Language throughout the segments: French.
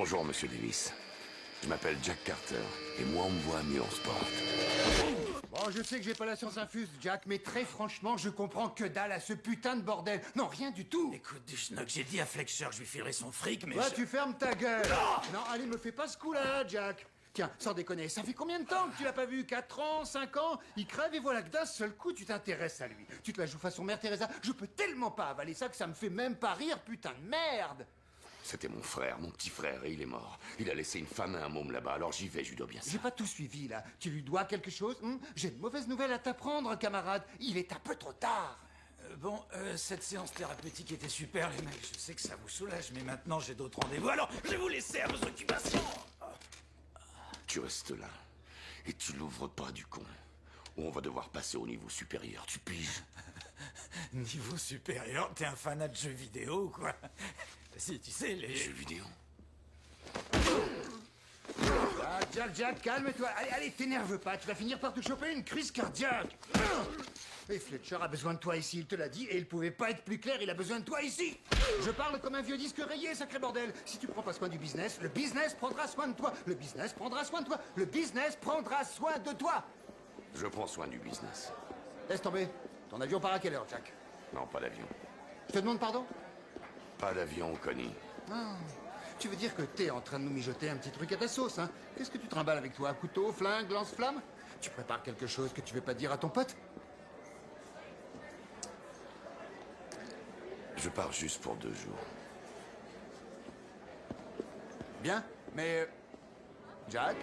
Bonjour, Monsieur Davis. Je m'appelle Jack Carter, et moi on me voit mieux en sport. Bon, je sais que j'ai pas la science infuse, Jack, mais très franchement, je comprends que dalle à ce putain de bordel. Non, rien du tout. Écoute, du schnock, j'ai dit à Fletcher que je lui filerai son fric, mais Toi, tu fermes ta gueule. Non, allez, me fais pas ce coup-là, Jack. Tiens, sans déconner, ça fait combien de temps que tu l'as pas vu? 4 ans, 5 ans? Il crève et voilà que d'un seul coup, tu t'intéresses à lui. Tu te la joues façon Mère Teresa. Je peux tellement pas avaler ça que ça me fait même pas rire, putain de merde. C'était mon frère, mon petit frère, et il est mort. Il a laissé une femme et un môme là-bas, alors j'y vais, je lui dois bien ça. J'ai pas tout suivi, là. Tu lui dois quelque chose? J'ai de mauvaises nouvelles à t'apprendre, camarade. Il est un peu trop tard. Cette séance thérapeutique était super, les mecs. Je sais que ça vous soulage, mais maintenant j'ai d'autres rendez-vous, alors je vais vous laisser à vos occupations. Tu restes là, et tu l'ouvres pas du con. Ou on va devoir passer au niveau supérieur, tu piges? Niveau supérieur, t'es un fanat de jeux vidéo ou quoi? Si, tu sais, les Jeux vidéo? Ah, Jack, calme-toi. Allez, t'énerve pas. Tu vas finir par te choper une crise cardiaque. Et Fletcher a besoin de toi ici, il te l'a dit, et il pouvait pas être plus clair, il a besoin de toi ici. Je parle comme un vieux disque rayé, sacré bordel. Si tu prends pas soin du business, le business prendra soin de toi. Le business prendra soin de toi. Le business prendra soin de toi. Je prends soin du business. Laisse tomber. Ton avion part à quelle heure, Jack? Non, pas d'avion. Je te demande pardon? Pas d'avion, Connie. Ah, tu veux dire que t'es en train de nous mijoter un petit truc à ta sauce, hein? Qu'est-ce que tu trimbales avec toi? Couteau, flingue, lance-flamme? Tu prépares quelque chose que tu veux pas dire à ton pote? Je pars juste pour 2 jours. Bien, mais... Jack?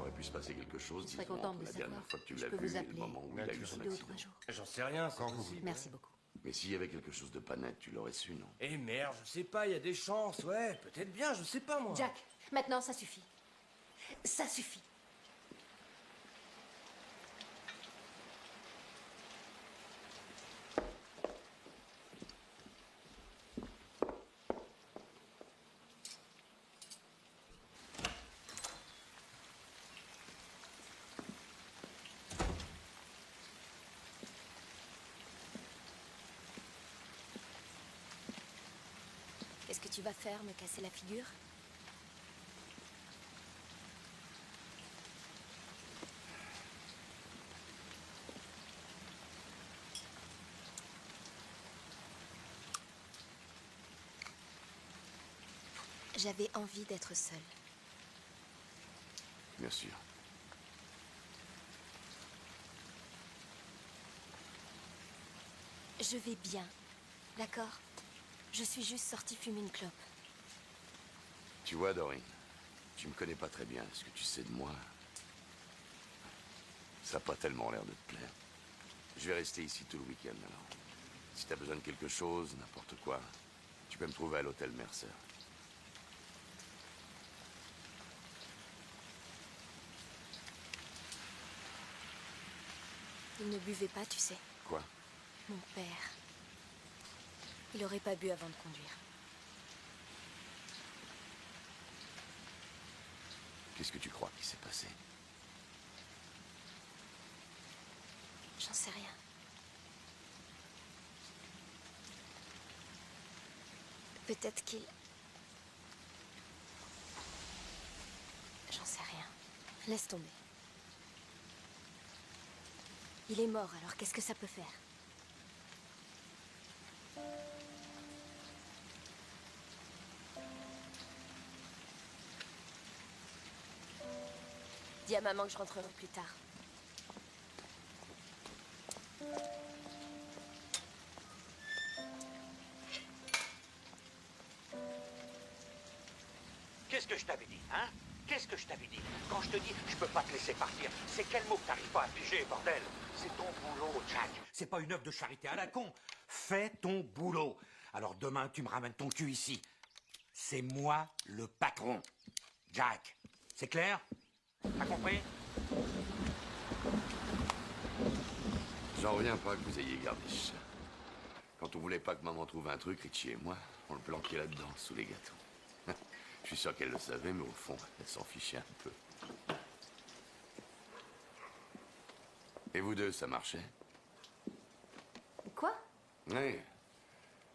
aurait pu se passer quelque chose, Je serais disons, contente entre de la savoir. dernière fois que tu Je l'as peux vu vous et le appeler moment où il a eu son 2 ou accident. 3 jours. J'en sais rien, c'est possible. Merci beaucoup. Mais s'il y avait quelque chose de pas net, tu l'aurais su, non? Eh merde, je sais pas, il y a des chances, ouais, peut-être bien, je sais pas moi. Jack, maintenant ça suffit. Ça suffit. Qu'est-ce que tu vas faire, me casser la figure? J'avais envie d'être seule. Bien sûr. Je vais bien, d'accord? Je suis juste sortie fumer une clope. Tu vois, Dorine, tu me connais pas très bien. Ce que tu sais de moi, ça n'a pas tellement l'air de te plaire. Je vais rester ici tout le week-end, alors. Si t'as besoin de quelque chose, n'importe quoi, tu peux me trouver à l'hôtel Mercer. Il ne buvait pas, tu sais. Quoi? Mon père. Il aurait pas bu avant de conduire. Qu'est-ce que tu crois qui s'est passé? J'en sais rien. Peut-être qu'il... J'en sais rien. Laisse tomber. Il est mort, alors qu'est-ce que ça peut faire? Dis à maman que je rentrerai plus tard. Qu'est-ce que je t'avais dit, hein? Qu'est-ce que je t'avais dit? Quand je te dis, je peux pas te laisser partir, c'est quel mot que t'arrives pas à piger, bordel? C'est ton boulot, Jack. C'est pas une œuvre de charité à la con. Fais ton boulot. Alors demain, tu me ramènes ton cul ici. C'est moi le patron. Jack. C'est clair? T'as compris? J'en reviens pas que vous ayez gardé ça. Quand on voulait pas que maman trouve un truc, Richie et moi, on le planquait là-dedans, sous les gâteaux. Je suis sûr qu'elle le savait, mais au fond, elle s'en fichait un peu. Et vous deux, ça marchait? Quoi? Oui.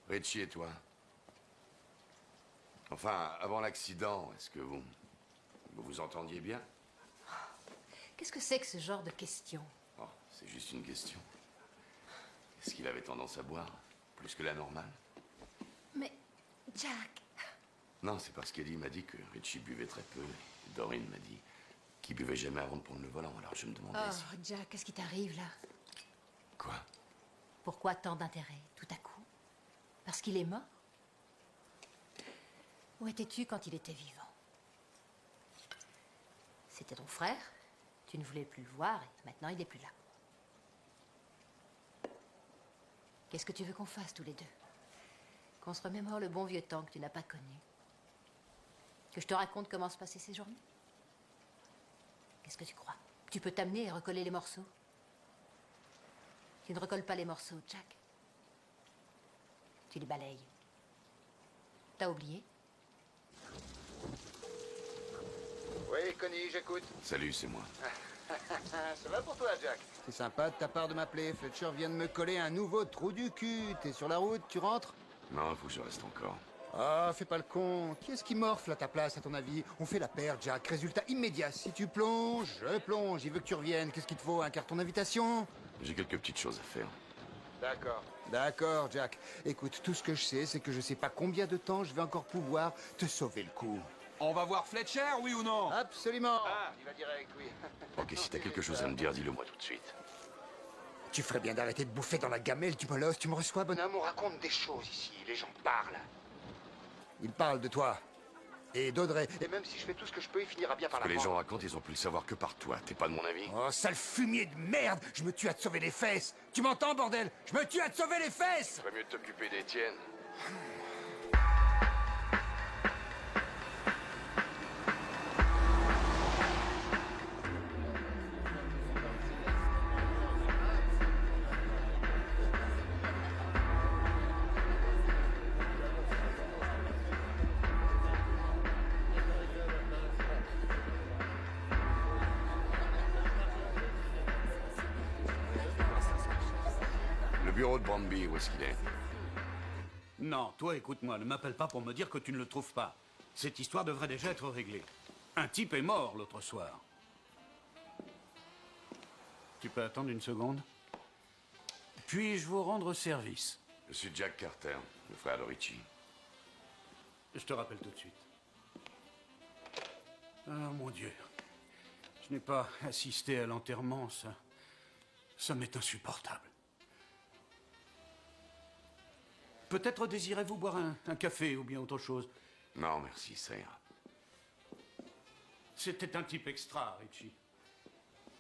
Richie et toi. Enfin, avant l'accident, est-ce que vous vous entendiez bien? Qu'est-ce que c'est que ce genre de question? Oh, c'est juste une question. Est-ce qu'il avait tendance à boire? Plus que la normale? Mais, Jack... Non, c'est parce qu'Eddie m'a dit que Richie buvait très peu. Et Dorine m'a dit qu'il buvait jamais avant de prendre le volant. Alors je me demandais Oh, si... Jack, qu'est-ce qui t'arrive, là? Quoi? Pourquoi tant d'intérêt, tout à coup? Parce qu'il est mort? Où étais-tu quand il était vivant? C'était ton frère, tu ne voulais plus le voir, et maintenant il n'est plus là. Qu'est-ce que tu veux qu'on fasse tous les deux? Qu'on se remémore le bon vieux temps que tu n'as pas connu? Que je te raconte comment se passaient ces journées? Qu'est-ce que tu crois? Que tu peux t'amener et recoller les morceaux? Tu ne recolles pas les morceaux, Jack. Tu les balayes. T'as oublié? Oui, Connie, j'écoute. Salut, c'est moi. Ça va pour toi, Jack? C'est sympa de ta part de m'appeler. Fletcher vient de me coller un nouveau trou du cul. T'es sur la route, tu rentres? Non, faut que je reste encore. Ah, fais pas le con. Qui est-ce qui morfle à ta place, à ton avis? On fait la paire, Jack. Résultat immédiat. Si tu plonges, je plonge. Il veut que tu reviennes. Qu'est-ce qu'il te faut? Un carton d'invitation? J'ai quelques petites choses à faire. D'accord. D'accord, Jack. Écoute, tout ce que je sais, c'est que je sais pas combien de temps je vais encore pouvoir te sauver le coup. On va voir Fletcher, oui ou non? Absolument. Ah, il va direct, oui. Ok, si t'as quelque chose à me dire, dis-le moi tout de suite. Tu ferais bien d'arrêter de bouffer dans la gamelle, tu molosses. Tu me reçois, bonhomme? On raconte des choses ici. Les gens parlent. Ils parlent de toi. et d'Audrey. Et même si je fais tout ce que je peux, il finira bien par Ce que la les prendre. gens racontent, ils ont pu le savoir que par toi. T'es pas de mon avis? Oh, sale fumier de merde! Je me tue à te sauver les fesses! Tu m'entends, bordel? Je me tue à te sauver les fesses! Ferait mieux de t'occuper d'Étienne. Le bureau de Bromby, où est-ce qu'il est? Non, toi, écoute-moi, ne m'appelle pas pour me dire que tu ne le trouves pas. Cette histoire devrait déjà être réglée. Un type est mort l'autre soir. Tu peux attendre une seconde? Puis-je vous rendre service? Je suis Jack Carter, le frère de Richie. Je te rappelle tout de suite. Ah, mon Dieu. Je n'ai pas assisté à l'enterrement, ça. Ça m'est insupportable. Peut-être désirez-vous boire un café ou bien autre chose? Non, merci, ça ira. C'était un type extra, Richie.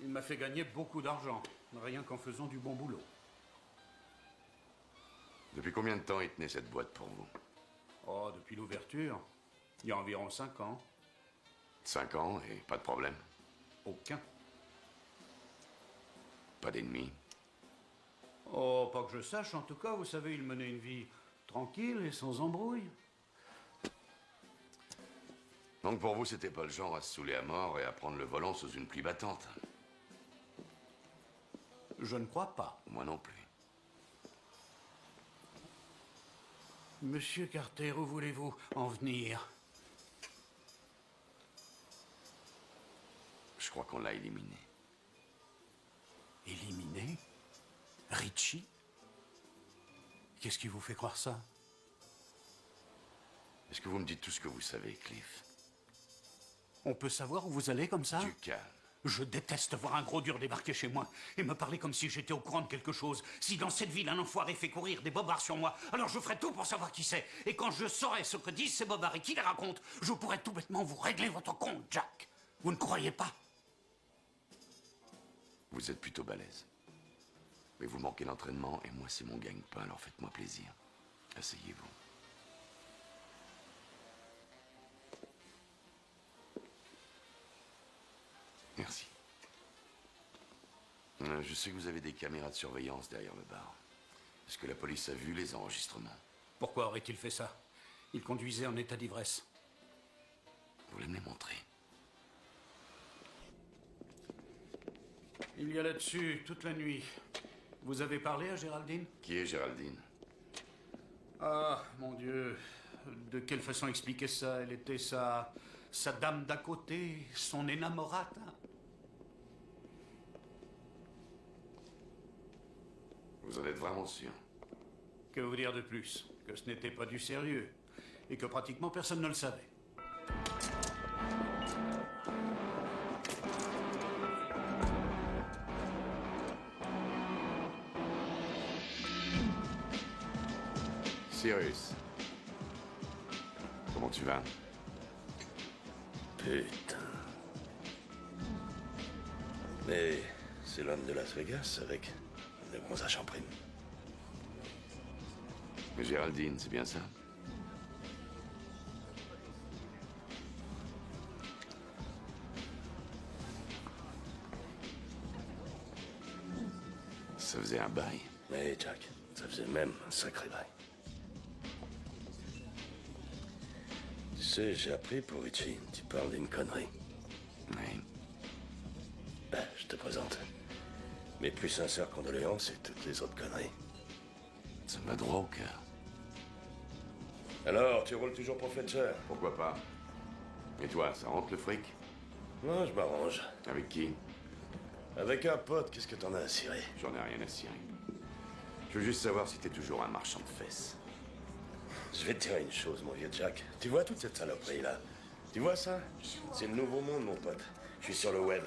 Il m'a fait gagner beaucoup d'argent, rien qu'en faisant du bon boulot. Depuis combien de temps il tenait cette boîte pour vous? Oh, depuis l'ouverture, il y a environ 5 ans. 5 ans et pas de problème? Aucun. Pas d'ennemis? Oh, pas que je sache, en tout cas, vous savez, il menait une vie tranquille et sans embrouille. Donc pour vous, c'était pas le genre à se saouler à mort et à prendre le volant sous une pluie battante? Je ne crois pas. Moi non plus. Monsieur Carter, où voulez-vous en venir? Je crois qu'on l'a éliminé. Éliminé? Richie? Qu'est-ce qui vous fait croire ça? Est-ce que vous me dites tout ce que vous savez, Cliff? On peut savoir où vous allez comme ça? Du calme. Je déteste voir un gros dur débarquer chez moi et me parler comme si j'étais au courant de quelque chose. Si dans cette ville, un enfoiré fait courir des bobards sur moi, alors je ferai tout pour savoir qui c'est. Et quand je saurai ce que disent ces bobards et qui les racontent, je pourrai tout bêtement vous régler votre compte, Jack. Vous ne croyez pas? Vous êtes plutôt balèze. Mais vous manquez d'entraînement et moi, c'est mon gagne-pain, alors faites-moi plaisir. Asseyez-vous. Merci. Je sais que vous avez des caméras de surveillance derrière le bar. Est-ce que la police a vu les enregistrements? Pourquoi aurait-il fait ça? Il conduisait en état d'ivresse. Vous voulez me les montrer? Il y a là-dessus toute la nuit. Vous avez parlé à Géraldine? Qui est Géraldine? Ah, mon Dieu. De quelle façon expliquer ça? Elle était sa dame d'à côté, son énamorata. Vous en êtes vraiment sûr? Que vous dire de plus? Que ce n'était pas du sérieux. Et que pratiquement personne ne le savait. Cyrus. Comment tu vas? Putain. Mais c'est l'homme de Las Vegas avec de bons achats en prime. Mais Géraldine, c'est bien ça? Ça faisait un bail. Mais Jack, ça faisait même un sacré bail. Tu sais, j'ai appris pour Richie. Tu parles d'une connerie. Oui. Ben, je te présente mes plus sincères condoléances et toutes les autres conneries. Ça me va droit au cœur. Alors, tu roules toujours pour Fletcher? Pourquoi pas? Et toi, ça rentre le fric? Non, je m'arrange. Avec qui? Avec un pote, qu'est-ce que t'en as à cirer? J'en ai rien à cirer. Je veux juste savoir si t'es toujours un marchand de fesses. Je vais te dire une chose, mon vieux Jack. Tu vois toute cette saloperie-là? Tu vois ça? C'est le nouveau monde, mon pote. Je suis sur le web.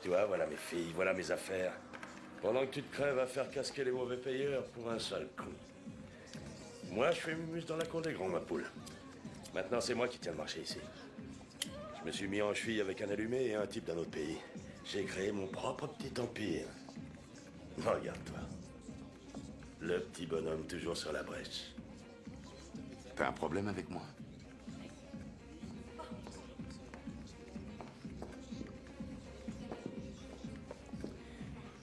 Tu vois, voilà mes filles, voilà mes affaires. Pendant que tu te crèves à faire casquer les mauvais payeurs pour un sale con. Moi, je fais mumuse dans la cour des grands, ma poule. Maintenant, c'est moi qui tiens le marché ici. Je me suis mis en cheville avec un allumé et un type d'un autre pays. J'ai créé mon propre petit empire. Regarde-toi. Le petit bonhomme toujours sur la brèche. T'as un problème avec moi?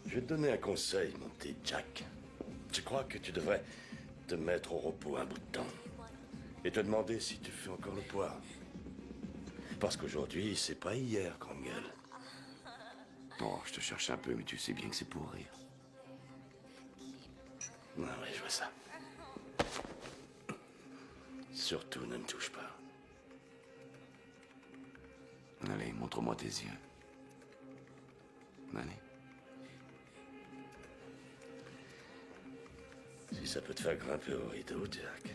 Je vais te donner un conseil, mon petit Jack. Je crois que tu devrais te mettre au repos un bout de temps. Et te demander si tu fais encore le poids. Parce qu'aujourd'hui, c'est pas hier, grande gueule. Oh, je te cherche un peu, mais tu sais bien que c'est pour rire. Non, oui, je vois ça. Surtout, ne me touche pas. Allez, montre-moi tes yeux. Allez. Si ça peut te faire grimper au rideau, Jack.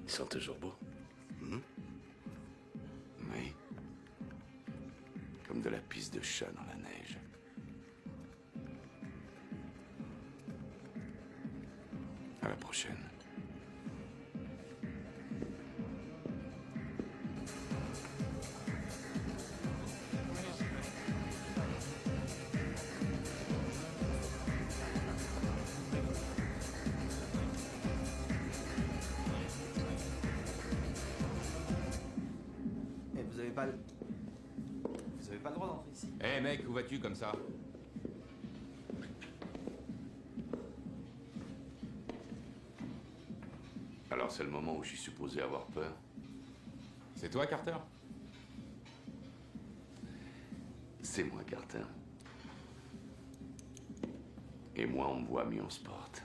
Ils sont toujours beaux. Oui. Comme de la pisse de chat dans la neige. À la prochaine. Et vous avez pas le... Vous avez pas le droit d'entrer ici. Eh mec, où vas-tu comme ça? Alors c'est le moment où je suis supposé avoir peur. C'est toi, Carter? C'est moi, Carter. Et moi, on me voit, mieux on se porte.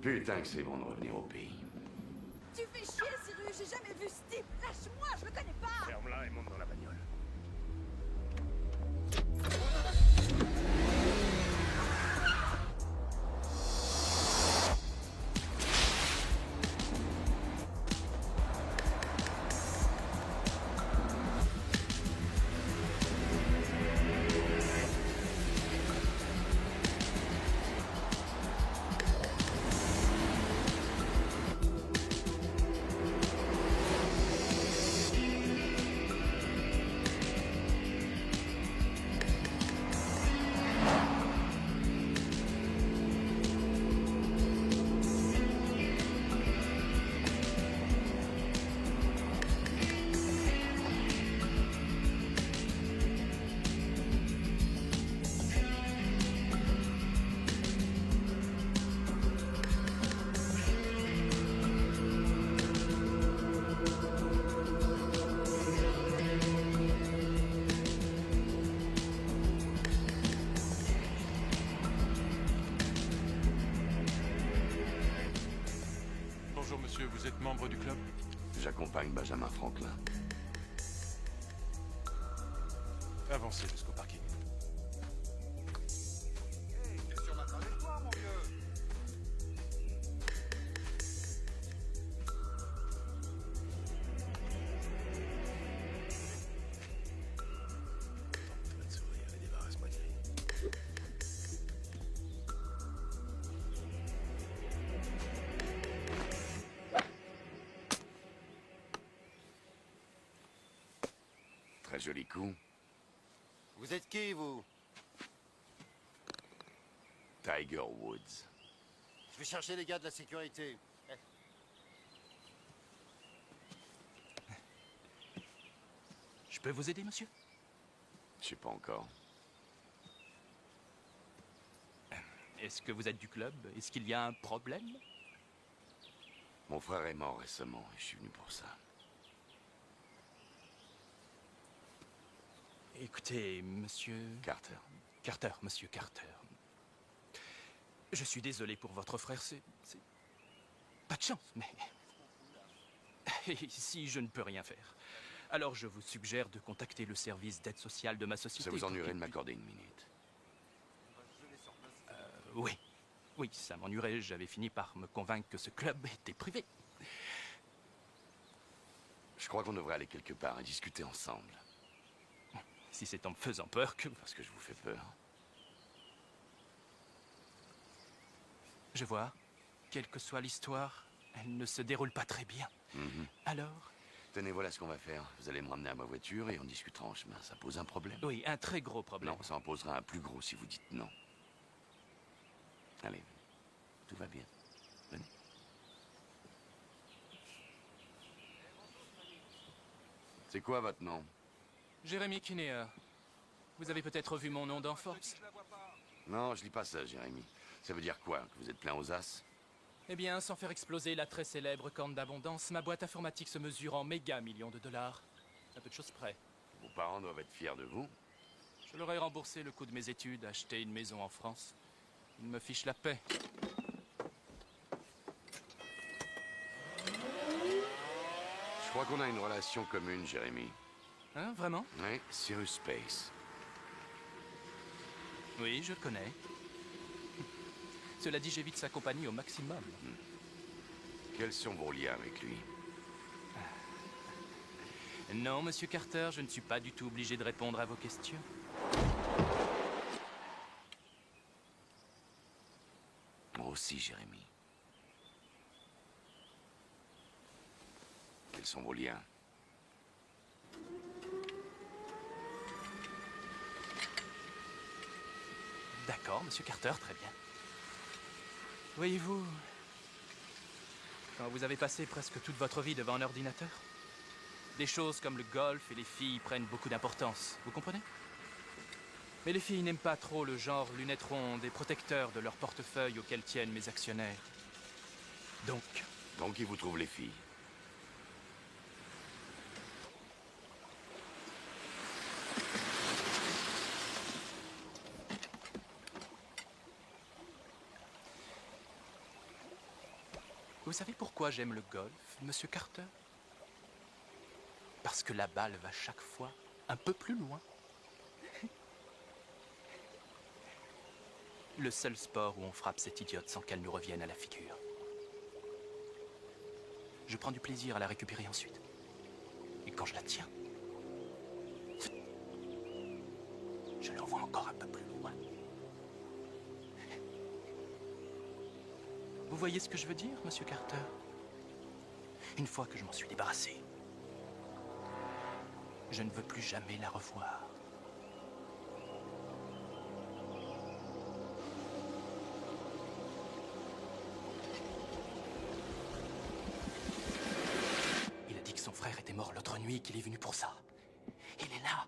Putain que c'est bon de revenir au pays. Tu fais chier, Cyrus, j'ai jamais vu ce type. Lâche-moi, je le connais pas. Ferme-la et monte dans la bagnole. Bonjour monsieur, vous êtes membre du club? J'accompagne Benjamin Franklin. Avancez jusqu'au parking. Question ma trajectoire, mon vieux. Va te sourire et débarrasse-moi de lui. Très joli coup. Vous êtes qui, vous? Tiger Woods. Je vais chercher les gars de la sécurité. Je peux vous aider, monsieur? Je sais pas encore. Est-ce que vous êtes du club? Est-ce qu'il y a un problème? Mon frère est mort récemment et je suis venu pour ça. Écoutez, monsieur... Carter. Carter, monsieur Carter. Je suis désolé pour votre frère, c'est... Pas de chance, mais... Ici, je ne peux rien faire. Alors je vous suggère de contacter le service d'aide sociale de ma société. Ça vous ennuierait de m'accorder une minute? Oui. Oui, ça m'ennuierait. J'avais fini par me convaincre que ce club était privé. Je crois qu'on devrait aller quelque part et discuter ensemble. Si c'est en me faisant peur que... Parce que je vous fais peur. Je vois. Quelle que soit l'histoire, elle ne se déroule pas très bien. Alors? Tenez, voilà ce qu'on va faire. Vous allez me ramener à ma voiture et on discutera en chemin. Ça pose un problème? Oui, un très gros problème. Non, ça en posera un plus gros si vous dites non. Allez, tout va bien. Venez. C'est quoi votre nom? Jérémy Kinnear. Vous avez peut-être vu mon nom dans Forbes? Non, je lis pas ça, Jérémy. Ça veut dire quoi? Que vous êtes plein aux as? Eh bien, sans faire exploser la très célèbre corne d'abondance, ma boîte informatique se mesure en méga millions de dollars. Un peu de choses près. Vos parents doivent être fiers de vous. Je leur ai remboursé le coût de mes études, acheté une maison en France. Ils me fichent la paix. Je crois qu'on a une relation commune, Jérémy. Hein, vraiment? Oui, Cyrus Space. Oui, je le connais. Cela dit, j'évite sa compagnie au maximum. Quels sont vos liens avec lui? Non, Monsieur Carter, je ne suis pas du tout obligé de répondre à vos questions. Moi aussi, Jérémy. Quels sont vos liens? D'accord, Monsieur Carter, très bien. Voyez-vous, quand vous avez passé presque toute votre vie devant un ordinateur, des choses comme le golf et les filles prennent beaucoup d'importance, vous comprenez? Mais les filles n'aiment pas trop le genre lunettes rondes et protecteurs de leur portefeuille auquel tiennent mes actionnaires. Donc ils vous trouvent les filles. Vous savez pourquoi j'aime le golf, Monsieur Carter? Parce que la balle va chaque fois un peu plus loin. Le seul sport où on frappe cette idiote sans qu'elle nous revienne à la figure. Je prends du plaisir à la récupérer ensuite. Et quand je la tiens, je l'envoie encore un peu plus loin. Vous voyez ce que je veux dire, Monsieur Carter? Une fois que je m'en suis débarrassé, je ne veux plus jamais la revoir. Il a dit que son frère était mort l'autre nuit et qu'il est venu pour ça. Il est là.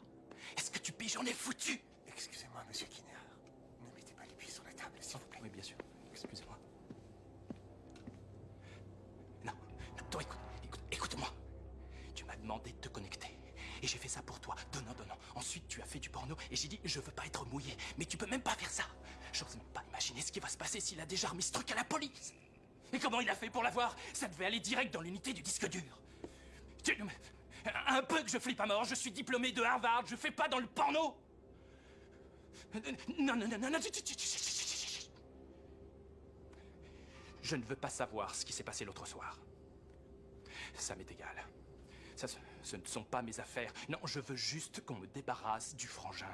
Est-ce que tu piges? J'en ai foutu. Excusez-moi, Monsieur Kinnear. Ne mettez pas les pieds sur la table, s'il vous plaît. Oui, bien sûr. Excusez-moi. Non, toi, écoute-moi. Tu m'as demandé de te connecter. Et j'ai fait ça pour toi, donnant. Ensuite, tu as fait du porno et j'ai dit, je veux pas être mouillé. Mais tu peux même pas faire ça. J'ose même pas imaginer ce qui va se passer s'il a déjà remis ce truc à la police. Et comment il a fait pour l'avoir? Ça devait aller direct dans l'unité du disque dur. Un peu que je flippe à mort. Je suis diplômé de Harvard. Je fais pas dans le porno. Non. Je ne veux pas savoir ce qui s'est passé l'autre soir. Ça m'est égal. Ça, ce ne sont pas mes affaires. Non, je veux juste qu'on me débarrasse du frangin.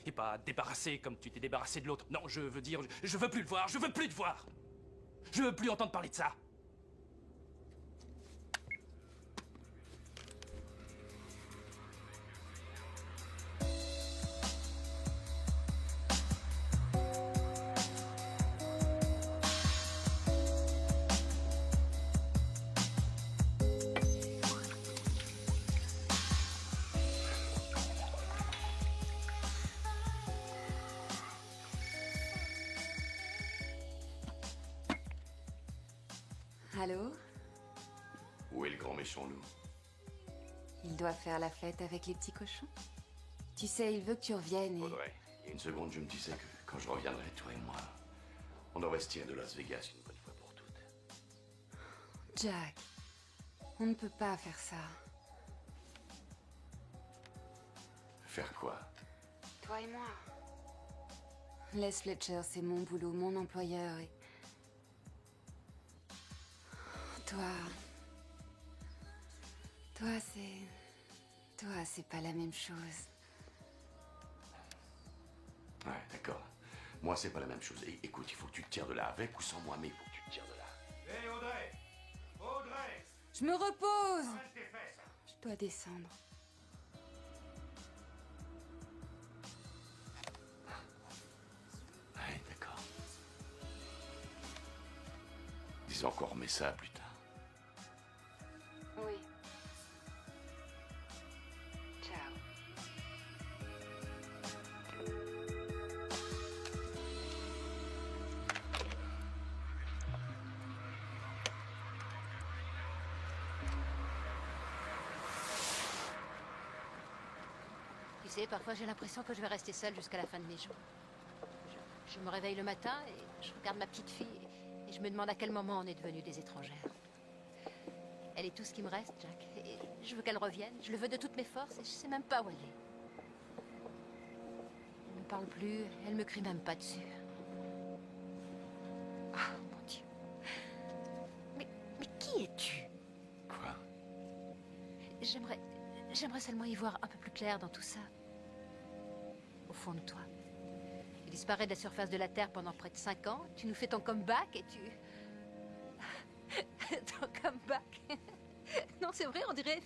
Et pas débarrasser comme tu t'es débarrassé de l'autre. Non, je veux dire, je veux plus le voir. Je veux plus te voir. Je veux plus entendre parler de ça. Allô? Où est le grand méchant loup? Il doit faire la fête avec les petits cochons. Tu sais, il veut que tu reviennes et... Audrey, il y a une seconde, je me disais que quand je reviendrai, toi et moi, on devrait se tirer de Las Vegas une bonne fois pour toutes. Jack, On ne peut pas faire ça. Faire quoi? Toi et moi. Les Fletcher, c'est mon boulot, mon employeur et... Toi... Toi, c'est pas la même chose. Ouais, d'accord. Moi, c'est pas la même chose. Écoute, il faut que tu te tires de là avec ou sans moi, mais il faut que tu te tires de là. Hé, Audrey! Audrey! Je me repose! Arrête tes fesses! Je dois descendre. Ouais, d'accord. Disons qu'on remet ça plus tard. Oui. Ciao. Tu sais, parfois j'ai l'impression que je vais rester seule jusqu'à la fin de mes jours. Je me réveille le matin et je regarde ma petite fille et je me demande à quel moment on est devenus des étrangères. Elle est tout ce qui me reste, Jack. Et je veux qu'elle revienne. Je le veux de toutes mes forces et je sais même pas où elle est. Elle ne me parle plus, elle me crie même pas dessus. Ah, mon Dieu. Mais qui es-tu? Quoi? J'aimerais seulement y voir un peu plus clair dans tout ça. Au fond de toi. Tu disparais de la surface de la Terre pendant près de 5 ans. Tu nous fais ton comeback et tu... ton comeback. Non, c'est vrai, on dirait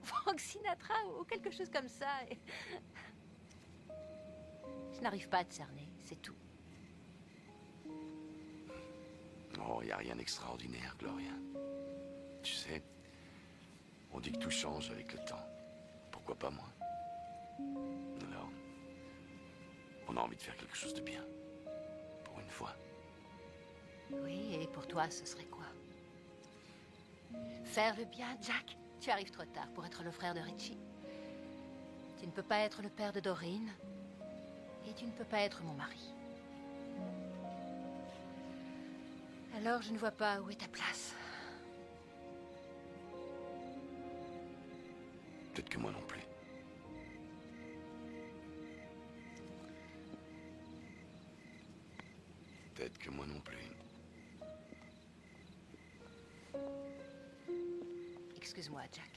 Frank Sinatra ou quelque chose comme ça. Et... Je n'arrive pas à te cerner, c'est tout. Oh, il n'y a rien d'extraordinaire, Gloria. Tu sais, on dit que tout change avec le temps. Pourquoi pas moi? Alors, on a envie de faire quelque chose de bien. Pour une fois. Oui, et pour toi, ce serait quoi? Faire le bien, Jack? Tu arrives trop tard pour être le frère de Richie. Tu ne peux pas être le père de Doreen. Et tu ne peux pas être mon mari. Alors, je ne vois pas où est ta place. Peut-être que moi non plus. Peut-être que moi non plus. Excuse-moi, Jack.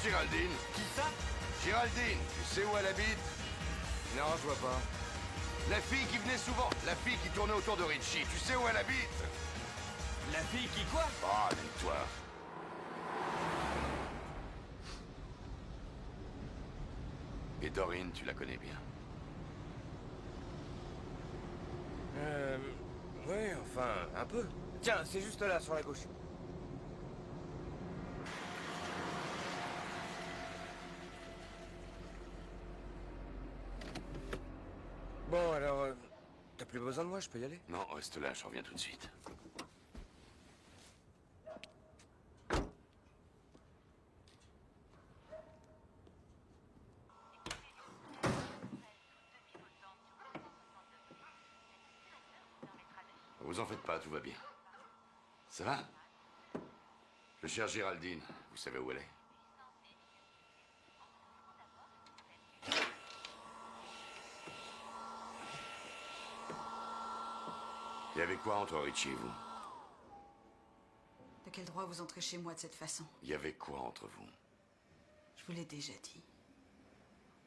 Géraldine. Qui ça? Géraldine, tu sais où elle habite? Non, je vois pas. La fille qui venait souvent, la fille qui tournait autour de Richie, tu sais où elle habite? La fille qui quoi? Ah, toi. Et Doreen, tu la connais bien? Oui, enfin, un peu. Tiens, c'est juste là, sur la gauche. Bon, alors, t'as plus besoin de moi, je peux y aller? Non, reste là, je reviens tout de suite. Vous en faites pas, tout va bien. Ça va? Je cherche Géraldine. Vous savez où elle est? Il y avait quoi entre Richie et vous? De quel droit vous entrez chez moi de cette façon? Il y avait quoi entre vous? Je vous l'ai déjà dit.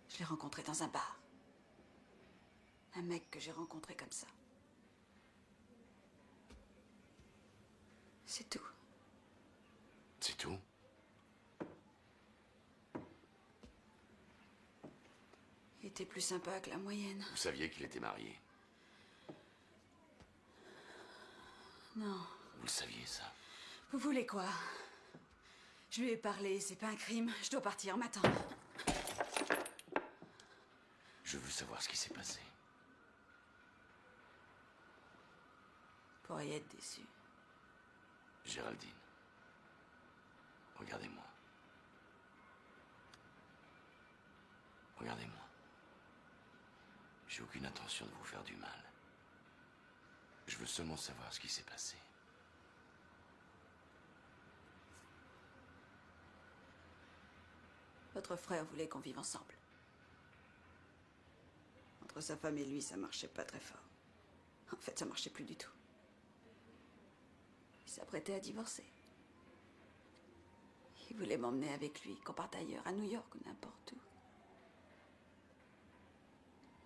Je l'ai rencontré dans un bar. Un mec que j'ai rencontré comme ça. C'est tout. C'est tout? Il était plus sympa que la moyenne. Vous saviez qu'il était marié? Non. Vous le saviez, ça? Vous voulez quoi? Je lui ai parlé, c'est pas un crime. Je dois partir, on m'attend. Je veux savoir ce qui s'est passé. Vous pourriez être déçu. Géraldine, regardez-moi. Regardez-moi. J'ai aucune intention de vous faire du mal. Je veux seulement savoir ce qui s'est passé. Votre frère voulait qu'on vive ensemble. Entre sa femme et lui, ça marchait pas très fort. En fait, ça marchait plus du tout. Il s'apprêtait à divorcer. Il voulait m'emmener avec lui, qu'on parte ailleurs, à New York ou n'importe où.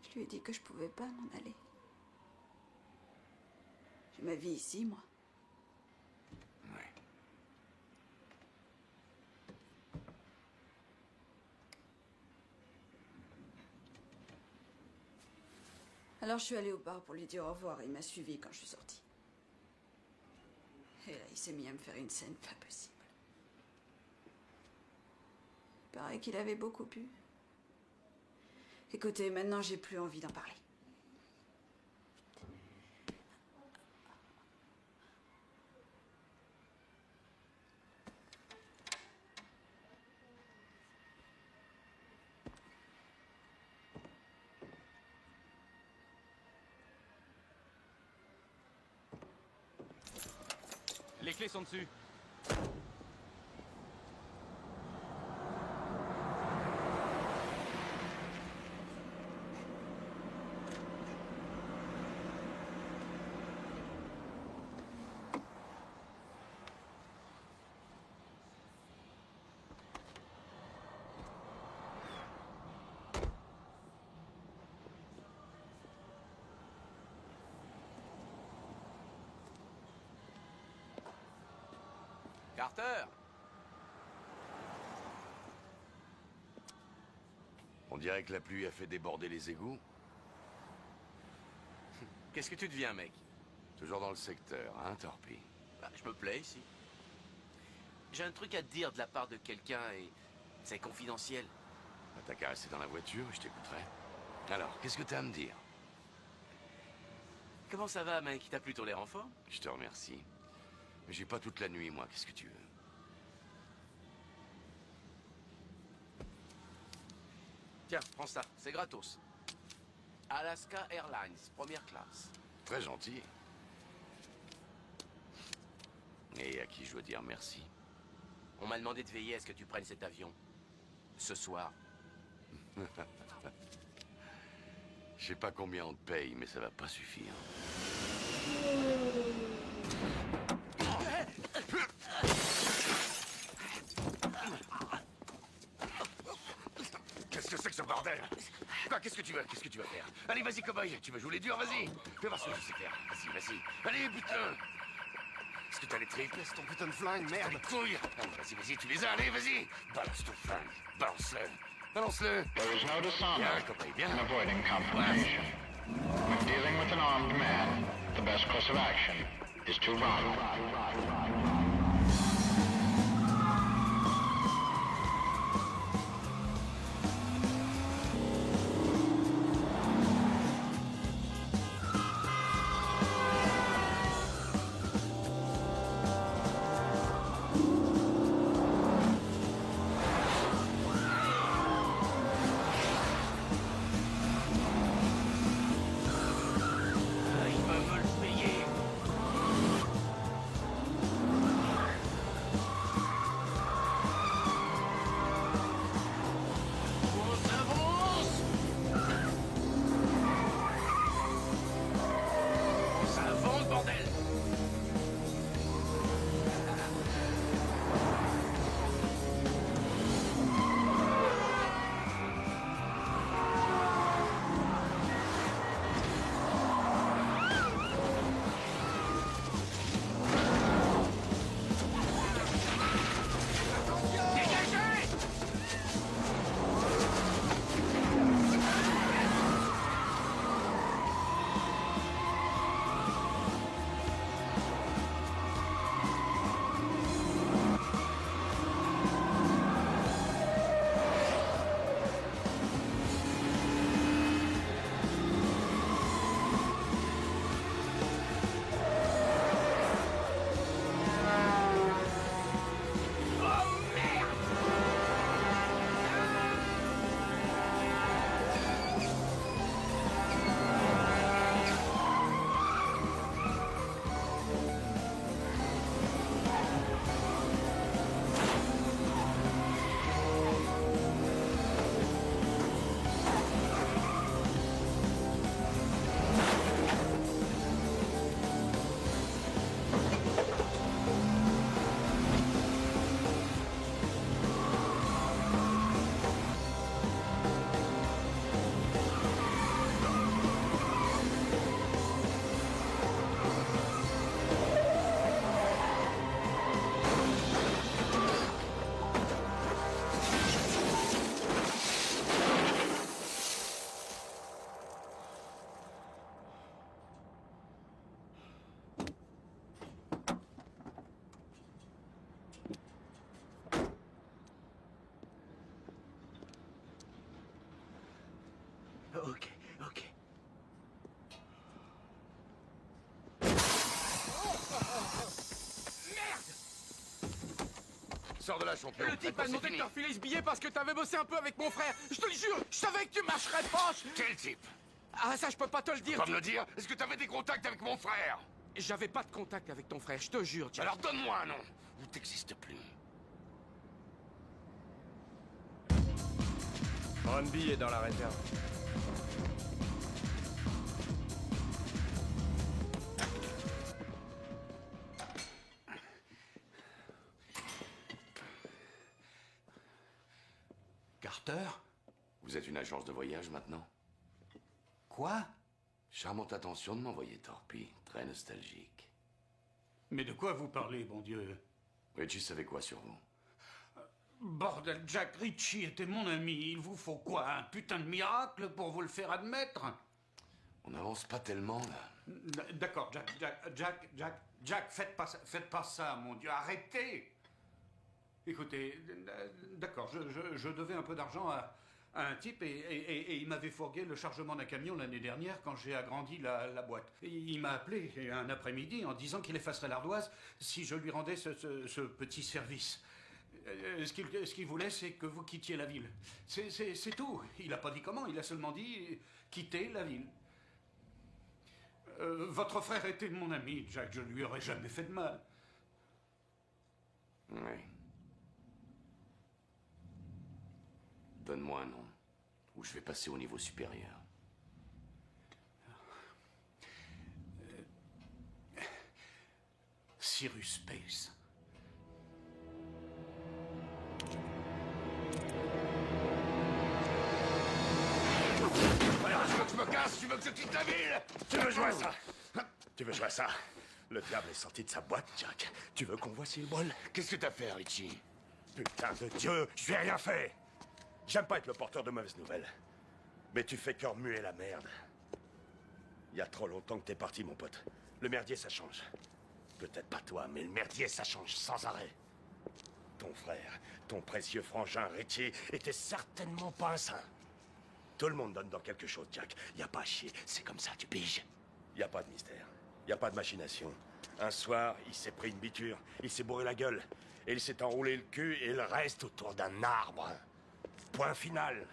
Je lui ai dit que je pouvais pas m'en aller. J'ai ma vie ici, moi. Oui. Alors je suis allée au bar pour lui dire au revoir et il m'a suivi quand je suis sortie. Et là, il s'est mis à me faire une scène pas possible. Il paraît qu'il avait beaucoup bu. Écoutez, maintenant j'ai plus envie d'en parler. Les clés sont dessus. Carter! On dirait que la pluie a fait déborder les égouts. Qu'est-ce que tu deviens, mec? Toujours dans le secteur, hein, Torpille? Bah, je me plais ici. J'ai un truc à te dire de la part de quelqu'un et c'est confidentiel. Bah, t'as qu'à rester dans la voiture et je t'écouterai. Alors, qu'est-ce que t'as à me dire? Comment ça va, mec? T'as plutôt l'air en forme? Je te remercie. Mais j'ai pas toute la nuit, moi. Qu'est-ce que tu veux? Tiens, prends ça. C'est gratos. Alaska Airlines, première classe. Très gentil. Et à qui je dois dire merci? On m'a demandé de veiller à ce que tu prennes cet avion. Ce soir. Je sais pas combien on te paye, mais ça va pas suffire. Qu'est-ce que c'est que ce bordel? Quoi, qu'est-ce que tu veux? Qu'est-ce que tu vas faire? Allez, vas-y, cow-boy. Tu veux jouer les durs? Vas-y. Fais voir ce que je sais faire. Vas-y, vas-y. Allez, putain. Est-ce que t'as les tripes? Laisse ton putain de flingue, merde. Couille. Allez, vas-y, vas-y, tu les as. Allez, vas-y. Balance ton flingue. Balance-le. Balance-le. There is no dishonor Bien, cow-boy, bien. in avoiding confrontation. When dealing with an armed man, the best course of action is to run. Ils peuvent me le payer. Sors de là, champion. Le type m'a Maintenant, demandé c'est de fini. te refiler ce billet parce que t'avais bossé un peu avec mon frère. Je te le jure, je savais que tu marcherais proche. Quel type? Ah, ça, je peux pas te le Tu dire. peux pas me le dire? Est-ce que t'avais des contacts avec mon frère? J'avais pas de contact avec ton frère, je te jure, Jack. Alors donne-moi un nom, ou t'existes plus. Hornby est dans la réserve. Carter? Vous êtes une agence de voyage maintenant? Quoi? Charmante attention de m'envoyer torpille, très nostalgique. Mais de quoi vous parlez, bon Dieu? Richie savait quoi sur vous? Bordel, Jack, Ritchie était mon ami. Il vous faut quoi? Un putain de miracle pour vous le faire admettre? On n'avance pas tellement, là. D'accord, Jack, faites pas ça, mon Dieu, arrêtez! Écoutez, d'accord, je devais un peu d'argent à un type et il m'avait fourgué le chargement d'un camion l'année dernière quand j'ai agrandi la boîte. Il m'a appelé un après-midi en disant qu'il effacerait l'ardoise si je lui rendais ce petit service. Ce qu'il voulait, c'est que vous quittiez la ville. C'est tout. Il n'a pas dit comment, il a seulement dit quitter la ville. Votre frère était mon ami, Jack, je lui aurais jamais fait de mal. Oui. Donne-moi un nom, ou je vais passer au niveau supérieur. Cyrus Space. Voilà, tu veux que je me casse? Tu veux que je quitte la ville? Tu veux jouer à ça? Tu veux jouer à ça? Le diable est sorti de sa boîte, Jack. Tu veux qu'on voit s'il brûle? Qu'est-ce que t'as fait, Richie? Putain de Dieu, je lui ai rien fait! J'aime pas être le porteur de mauvaises nouvelles. Mais tu fais que remuer la merde. Il y a trop longtemps que t'es parti, mon pote. Le merdier, ça change. Peut-être pas toi, mais le merdier, ça change sans arrêt. Ton frère, ton précieux frangin Richie, était certainement pas un saint. Tout le monde donne dans quelque chose, Jack. Y a pas à chier, c'est comme ça, tu piges. Y a pas de mystère. Y a pas de machination. Un soir, il s'est pris une biture, il s'est bourré la gueule, et il s'est enroulé le cul, et il reste autour d'un arbre. Point final.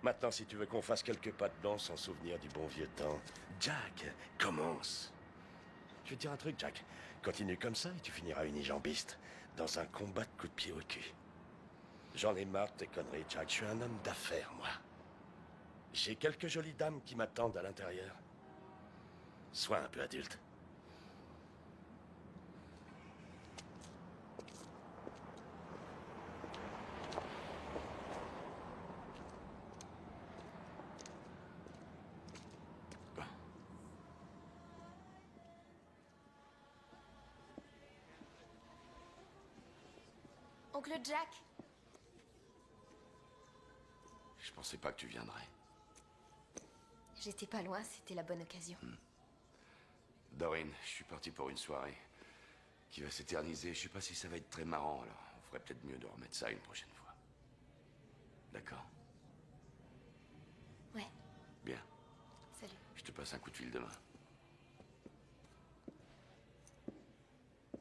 Maintenant, si tu veux qu'on fasse quelques pas de danse en souvenir du bon vieux temps, Jack, commence. Je vais te dire un truc, Jack. Continue comme ça et tu finiras unijambiste dans un combat de coups de pied au cul. J'en ai marre de tes conneries, Jack. Je suis un homme d'affaires, moi. J'ai quelques jolies dames qui m'attendent à l'intérieur. Sois un peu adulte. Oncle Jack, Je pensais pas que tu viendrais. j'étais pas loin, c'était la bonne occasion. Dorine, je suis parti pour une soirée qui va s'éterniser. Je sais pas si ça va être très marrant, alors on ferait peut-être mieux de remettre ça une prochaine fois. D'accord? Ouais, Bien. salut. Je te passe un coup de fil demain.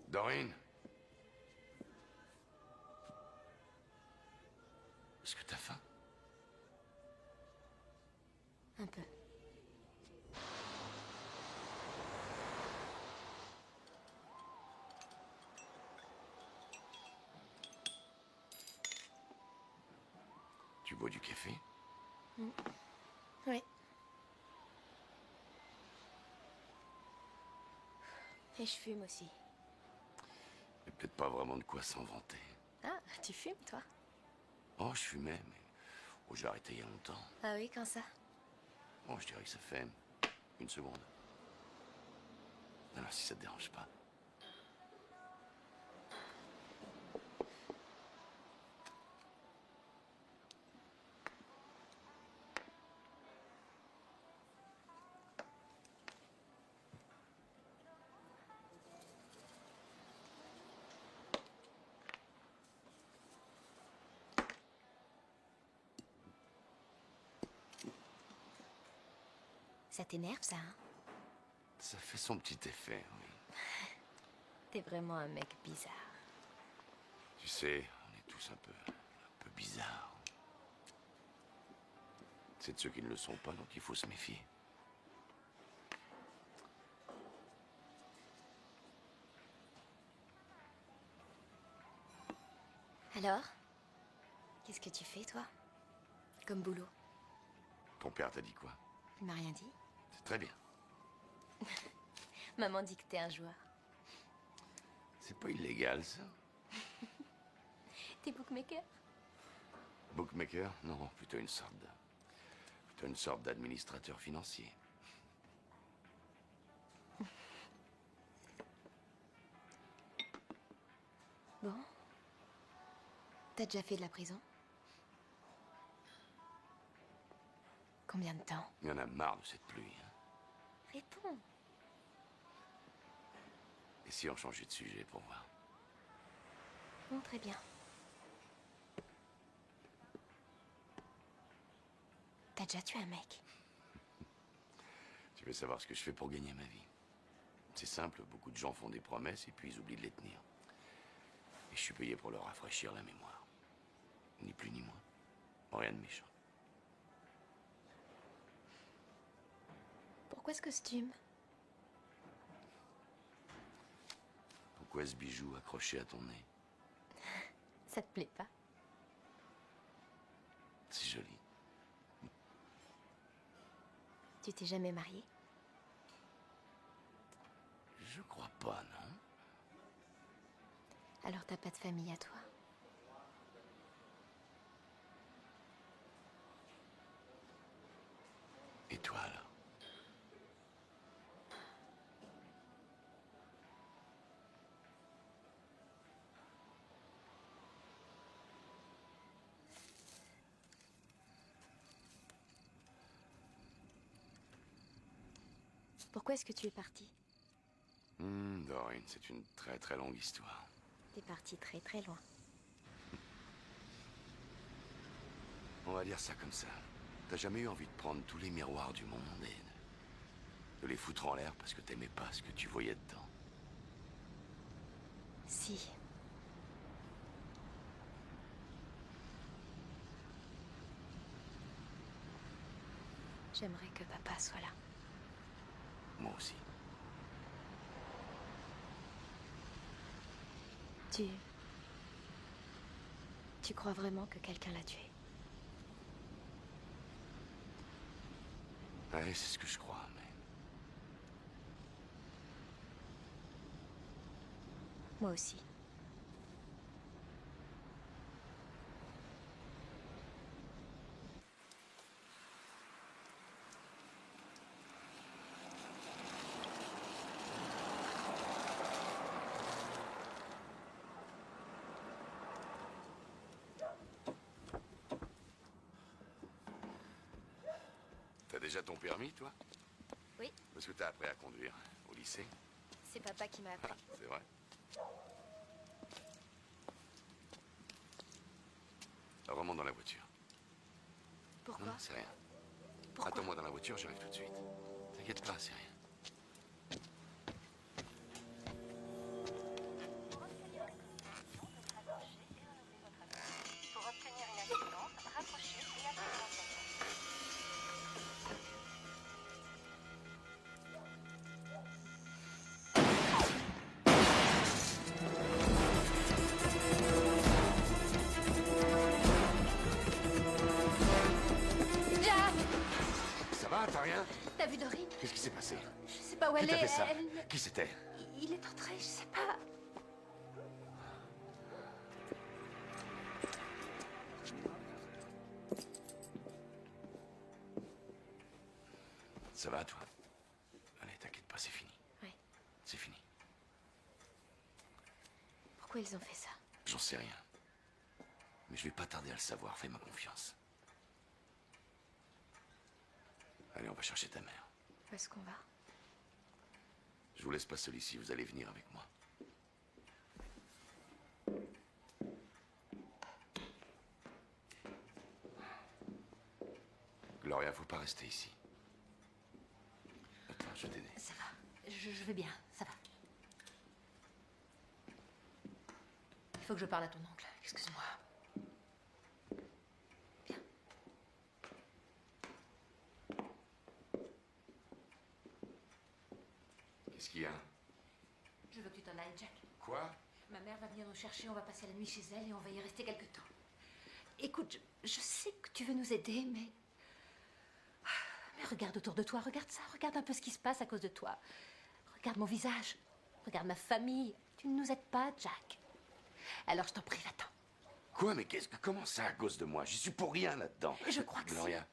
Dorine? Est-ce que t'as faim? Un peu. Tu bois du café? Oui. Et je fume aussi. Il n'y a peut-être pas vraiment de quoi s'en vanter. Ah, tu fumes, toi? Oh, je fumais, mais... Oh, j'ai arrêté il y a longtemps. Ah oui, quand ça? Oh, je dirais que ça fait... une seconde. Alors, si ça te dérange pas. Ça t'énerve, ça, hein? Ça fait son petit effet, oui. T'es vraiment un mec bizarre. Tu sais, on est tous un peu bizarres. C'est de ceux qui ne le sont pas, donc il faut se méfier. Alors? Qu'est-ce que tu fais, toi? Comme boulot? Ton père t'a dit quoi? Il m'a rien dit. C'est très bien. Maman dit que t'es un joueur. C'est pas illégal, ça. T'es bookmaker? Bookmaker? Non, plutôt une sorte d'administrateur financier. Bon. T'as déjà fait de la prison? Combien de temps? Il y en a marre de cette pluie. Hein. Réponds. Et si on changeait de sujet pour voir? Bon, très bien. T'as déjà tué un mec? Tu veux savoir ce que je fais pour gagner ma vie? C'est simple, beaucoup de gens font des promesses et puis ils oublient de les tenir. Et je suis payé pour leur rafraîchir la mémoire. Ni plus ni moins. Rien de méchant. Pourquoi ce costume? Pourquoi ce bijou accroché à ton nez? Ça te plaît pas? C'est joli. Tu t'es jamais marié? Je crois pas, non? Alors t'as pas de famille à toi? Et toi, alors? Pourquoi est-ce que tu es parti? Doreen, c'est une très longue histoire. T'es parti très très loin. On va dire ça comme ça. T'as jamais eu envie de prendre tous les miroirs du monde et de les foutre en l'air parce que t'aimais pas ce que tu voyais dedans? Si. J'aimerais que papa soit là. Moi aussi. Tu crois vraiment que quelqu'un l'a tué? Ouais, c'est ce que je crois, mais... Moi aussi. T'as déjà ton permis, toi? Oui. Parce que t'as appris à conduire au lycée? C'est papa qui m'a appris. C'est vrai. Alors, remonte dans la voiture. Pourquoi? Non, c'est rien. Pourquoi? Attends-moi dans la voiture, j'arrive tout de suite. T'inquiète pas, c'est rien. Pour obtenir une assistance, raccrochez et appelez l'enseignant. Jack! Ça va, t'as rien? T'as vu Doreen? Qu'est-ce qui s'est passé? Je sais pas où Qui elle t'a est. fait ça? Elle... Qui c'était? Il est entré, je sais pas. Ça va, toi? Allez, t'inquiète pas, c'est fini. Ouais. C'est fini. Pourquoi ils ont fait ça? J'en sais rien. Mais je vais pas tarder à le savoir, fais-moi confiance. Allez, on va chercher ta mère. Où est-ce qu'on va? Je vous laisse pas seul ici, vous allez venir avec moi. Gloria, faut pas rester ici. Attends, je vais t'aider. Ça va. Je vais bien, ça va. faut que je parle à ton oncle. Excuse-moi. Qu'est-ce qu'il y a? Je veux que tu t'en ailles, Jack. Quoi? Ma mère va venir nous chercher, on va passer la nuit chez elle et on va y rester quelque temps. Écoute, je sais que tu veux nous aider, mais... Mais regarde autour de toi, regarde ça, regarde un peu ce qui se passe à cause de toi. Regarde mon visage, regarde ma famille. Tu ne nous aides pas, Jack. Alors je t'en prie, va-t'en. Quoi? Mais comment ça à cause de moi? J'y suis pour rien là-dedans. Je crois que Gloria,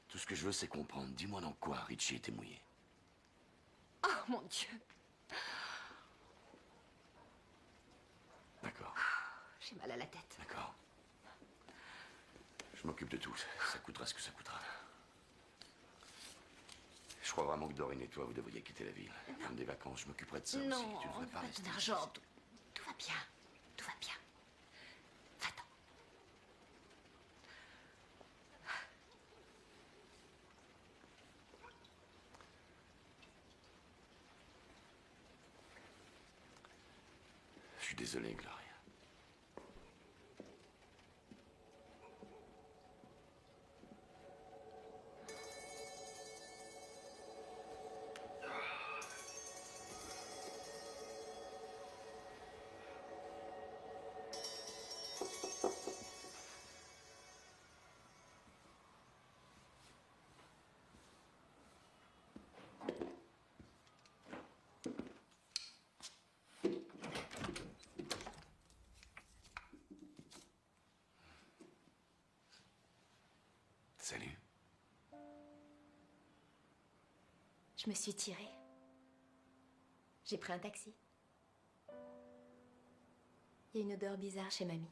tout ce que je veux, c'est comprendre. Dis-moi dans quoi Richie était mouillé. Oh, mon Dieu. D'accord. J'ai mal à la tête. D'accord. Je m'occupe de tout. Ça coûtera ce que ça coûtera. Je crois vraiment que Dorine et toi, vous devriez quitter la ville. Prendre des vacances, je m'occuperai de ça Non, aussi. Tu ne on devrais n'a pas pas rester. ton argent. Tout va bien. Tout va bien. Va-t'en. Je suis désolé, Gloria. Salut. Je me suis tirée. J'ai pris un taxi. Il y a une odeur bizarre chez mamie.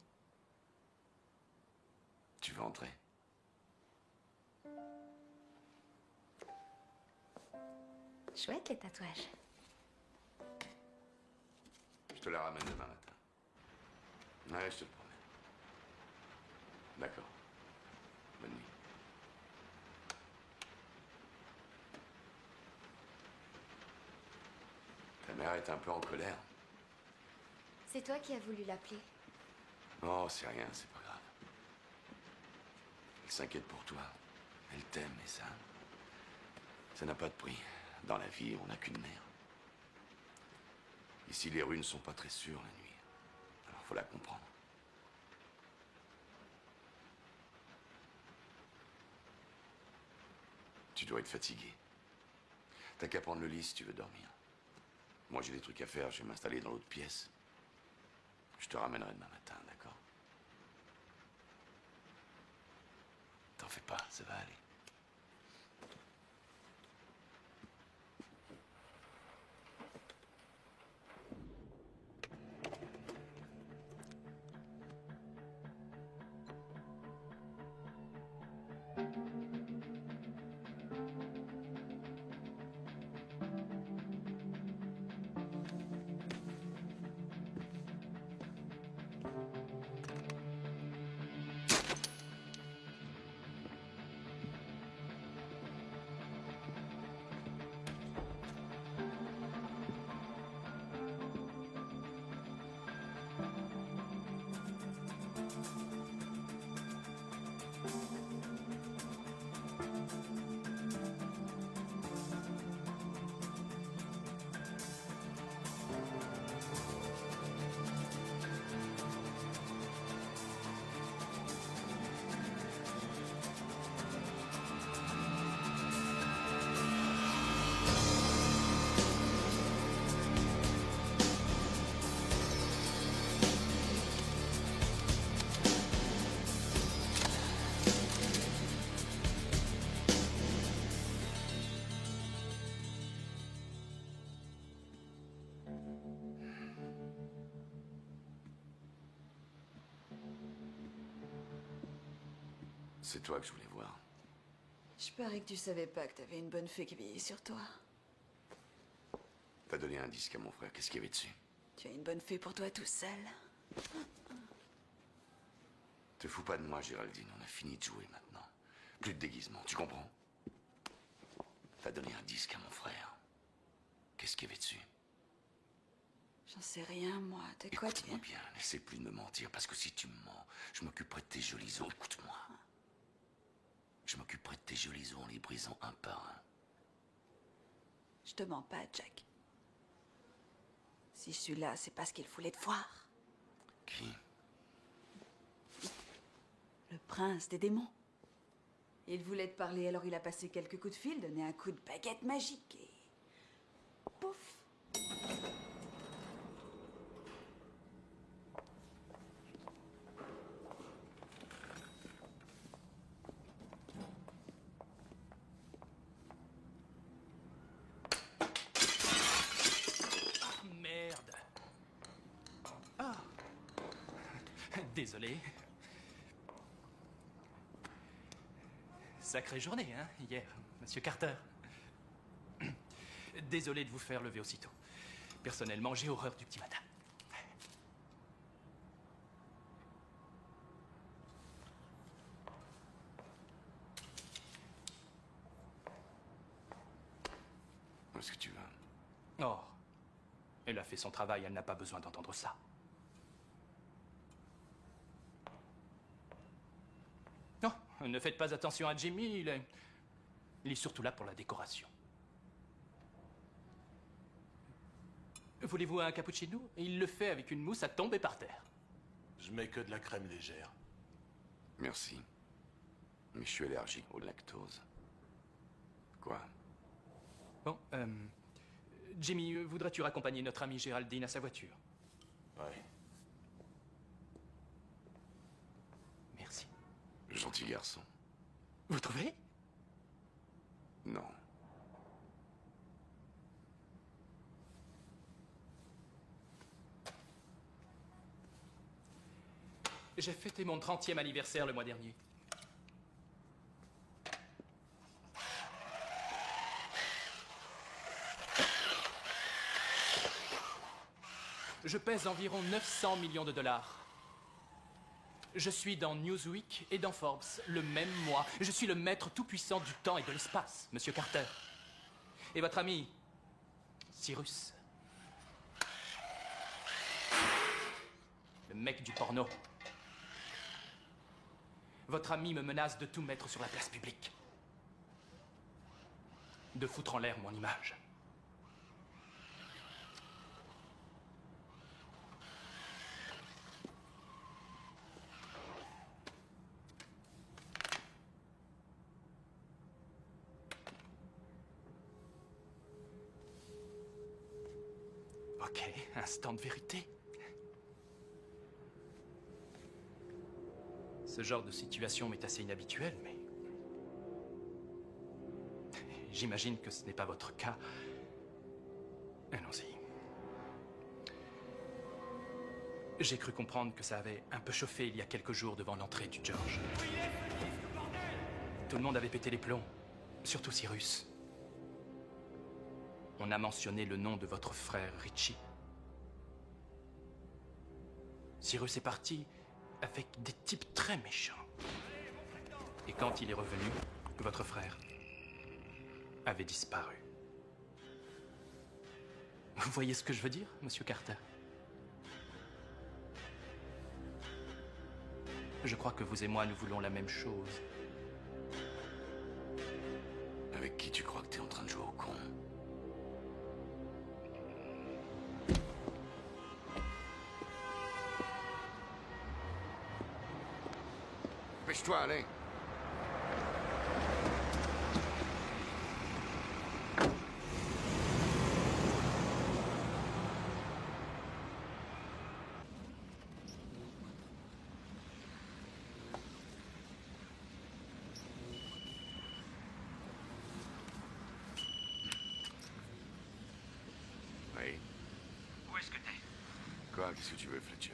Tu veux entrer? Chouette les tatouages. Je te la ramène demain matin. Ouais, je te le promets. D'accord. Bonne nuit. Ta mère est un peu en colère. C'est toi qui as voulu l'appeler. Oh, c'est rien, c'est pas grave. Elle s'inquiète pour toi. Elle t'aime, et ça n'a pas de prix. Dans la vie, on n'a qu'une mère. Ici, les rues ne sont pas très sûres la nuit. Alors, faut la comprendre. Tu dois être fatigué. T'as qu'à prendre le lit si tu veux dormir. Moi, j'ai des trucs à faire, je vais m'installer dans l'autre pièce. Je te ramènerai demain matin, d'accord? T'en fais pas, ça va aller. C'est toi que je voulais voir. Je parie que tu savais pas que t'avais une bonne fée qui veillait sur toi. T'as donné un disque à mon frère, qu'est-ce qu'il y avait dessus? Tu as une bonne fée pour toi tout seul. Te fous pas de moi, Géraldine, on a fini de jouer maintenant. Plus de déguisement, tu comprends? T'as donné un disque à mon frère. Qu'est-ce qu'il y avait dessus? J'en sais rien, moi. De quoi tu... Écoute-moi bien, n'essaie plus de me mentir, parce que si tu me mens, je m'occuperai de tes jolis os. Écoute-moi. Je m'occuperai de tes jolis os en les brisant un par un. Je te mens pas, Jack. Si je suis là, c'est parce qu'il voulait te voir. Qui? Le prince des démons. Il voulait te parler, alors il a passé quelques coups de fil, donné un coup de baguette magique et... Pouf! Merde. Ah. Désolé. Sacrée journée, hein, hier, Monsieur Carter. Désolé de vous faire lever aussitôt. Personnellement, j'ai horreur du petit matin. Où est-ce que tu vas? Oh. Elle a fait son travail, elle n'a pas besoin d'entendre ça. Non, ne faites pas attention à Jimmy, il est surtout là pour la décoration. Voulez-vous un cappuccino? Il le fait avec une mousse à tomber par terre. Je mets que de la crème légère. Merci. Mais je suis allergique au lactose. Quoi? Bon, Jimmy, voudrais-tu raccompagner notre amie Géraldine à sa voiture? Ouais. Merci. Gentil garçon. Vous trouvez? Non. J'ai fêté mon 30e anniversaire le mois dernier. Je pèse environ 900 millions de dollars. Je suis dans Newsweek et dans Forbes le même mois. Je suis le maître tout-puissant du temps et de l'espace, Monsieur Carter. Et votre ami, Cyrus. Le mec du porno. Votre ami me menace de tout mettre sur la place publique. De foutre en l'air mon image. Ok, instant de vérité. Ce genre de situation m'est assez inhabituel, mais... j'imagine que ce n'est pas votre cas. Allons-y. J'ai cru comprendre que ça avait un peu chauffé il y a quelques jours devant l'entrée du George. Tout le monde avait pété les plombs, surtout Cyrus. On a mentionné le nom de votre frère Richie. Cyrus est parti avec des types très méchants. Et quand il est revenu, votre frère avait disparu. Vous voyez ce que je veux dire, Monsieur Carter? Je crois que vous et moi, nous voulons la même chose. Avec qui tu crois que t'es en train de jouer au con? Dépêche-toi, allez. Oui. Où est-ce que t'es? Quoi? Qu'est-ce que tu veux, Fletcher?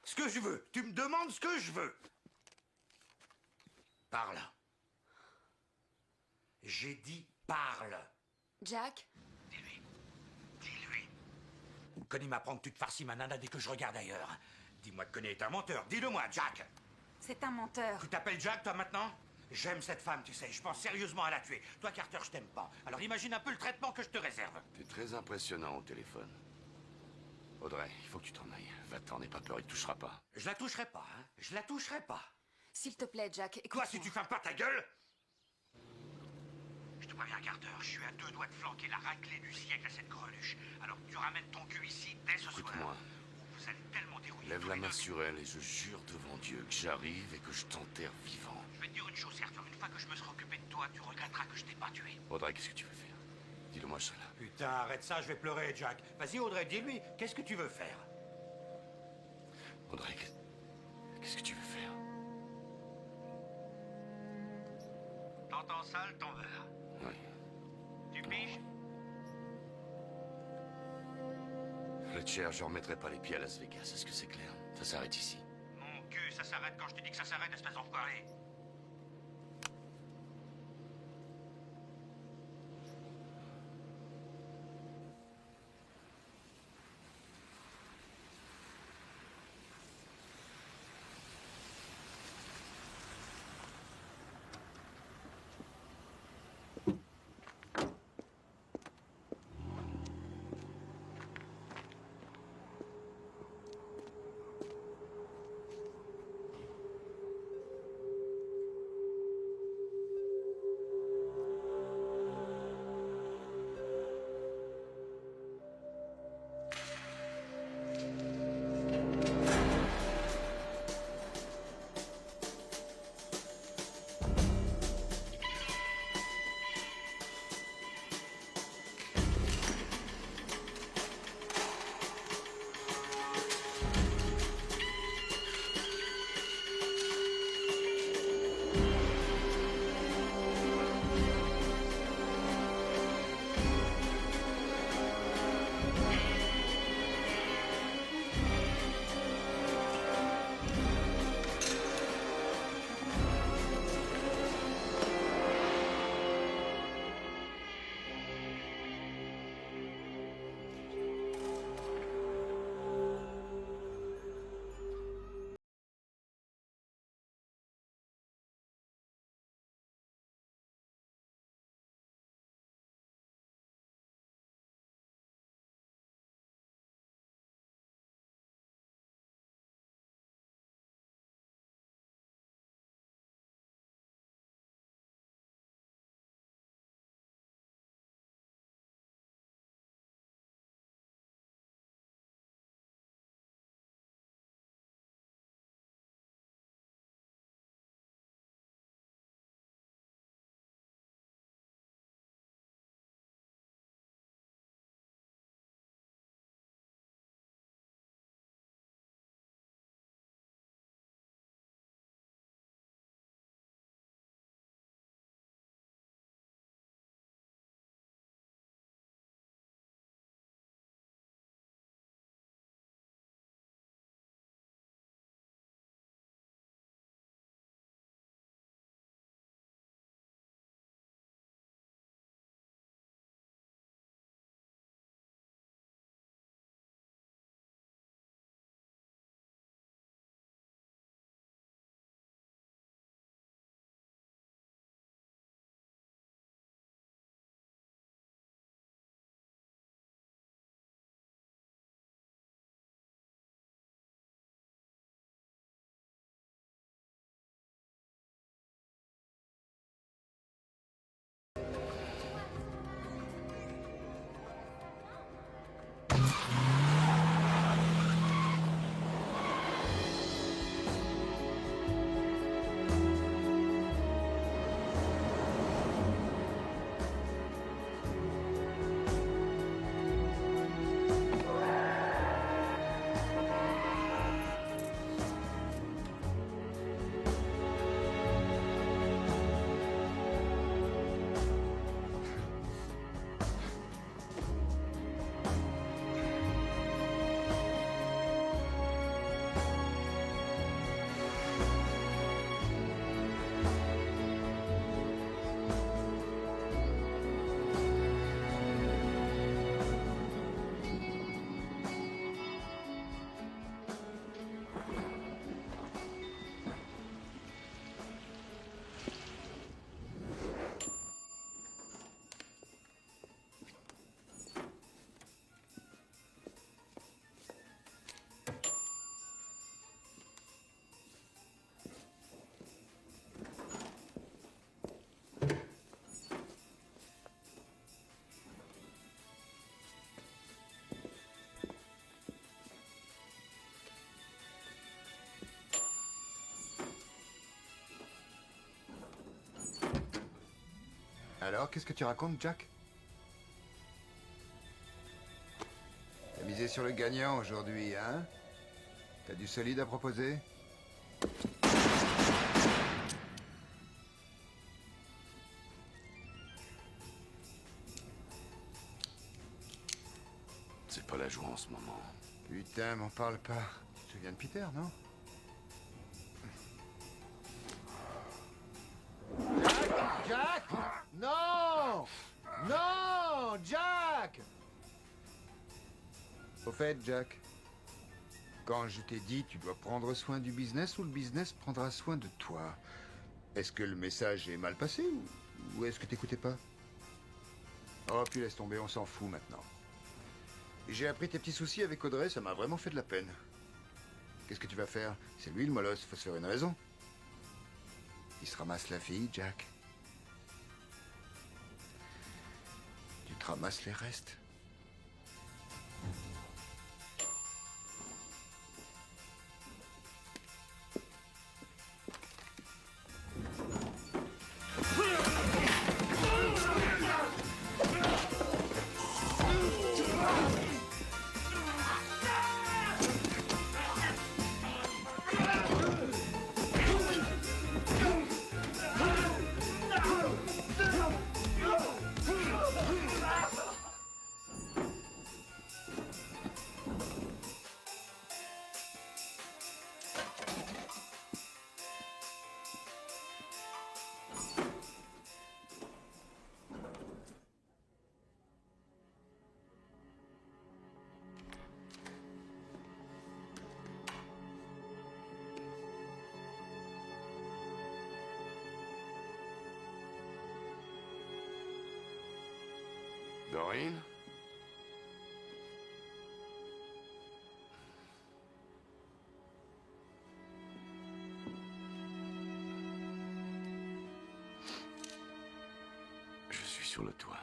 Ce que je veux. Tu me demandes ce que je veux. Parle. J'ai dit parle. Jack? Dis-lui. Dis-lui. Connie m'apprend que tu te farcis ma nana dès que je regarde ailleurs. Dis-moi que Connie est un menteur. Dis-le-moi, Jack. C'est un menteur. Tu t'appelles Jack, toi, maintenant? J'aime cette femme, tu sais. Je pense sérieusement à la tuer. Toi, Carter, je t'aime pas. Alors imagine un peu le traitement que je te réserve. T'es très impressionnant au téléphone. Audrey, il faut que tu t'en ailles. Va-t'en, n'aie pas peur, il te touchera pas. Je la toucherai pas, hein. Je la toucherai pas. S'il te plaît, Jack, écoute. Toi, si tu fermes pas ta gueule... Je te préviens, Carter, je suis à 2 doigts de flanquer la raclée du siècle à cette greluche. Alors tu ramènes ton cul ici dès ce soir. Écoute-moi. Ou vous allez tellement dérouiller. Lève la main sur elle et je jure devant Dieu que j'arrive et que je t'enterre vivant. Je vais te dire une chose, Arthur. Une fois que je me serai occupé de toi, tu regretteras que je t'ai pas tué. Audrey, qu'est-ce que tu veux faire? Dis-le-moi, je serai là. Putain, arrête ça, je vais pleurer, Jack. Vas-y, Audrey, dis-lui, qu'est-ce que tu veux faire? Audrey, qu'est-ce que tu veux faire? T'entends ça, le tombeur? Oui. Tu piges? Fletcher, je remettrai pas les pieds à Las Vegas, est-ce que c'est clair? Ça s'arrête ici. Mon cul, ça s'arrête quand je te dis que ça s'arrête, espèce d'enfoiré. Alors, qu'est-ce que tu racontes, Jack? T'as misé sur le gagnant aujourd'hui, hein? T'as du solide à proposer? C'est pas la joie en ce moment. Putain, m'en parle pas. Tu viens de Peter, non? Jack! Non! Non! Jack! Au fait, Jack, quand je t'ai dit tu dois prendre soin du business ou le business prendra soin de toi, est-ce que le message est mal passé ou est-ce que t'écoutais pas? Oh, puis laisse tomber, on s'en fout maintenant. J'ai appris tes petits soucis avec Audrey, ça m'a vraiment fait de la peine. Qu'est-ce que tu vas faire? C'est lui le molosse, faut se faire une raison. Il se ramasse la fille, Jack. Tu te ramasses les restes. Doreen? Je suis sur le toit.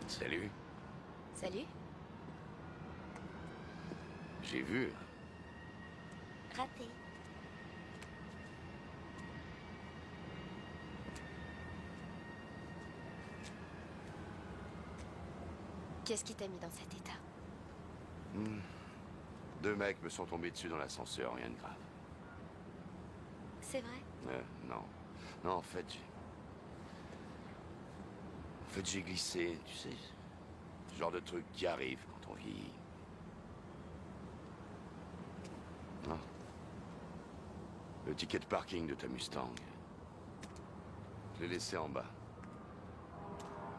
Salut. Salut. J'ai vu. Raté. Qu'est-ce qui t'a mis dans cet état? Deux mecs me sont tombés dessus dans l'ascenseur, rien de grave. C'est vrai? Non. Non, en fait, j'ai glissé, tu sais. Ce genre de truc qui arrive quand on vieillit. Non. Le ticket de parking de ta Mustang. Je l'ai laissé en bas.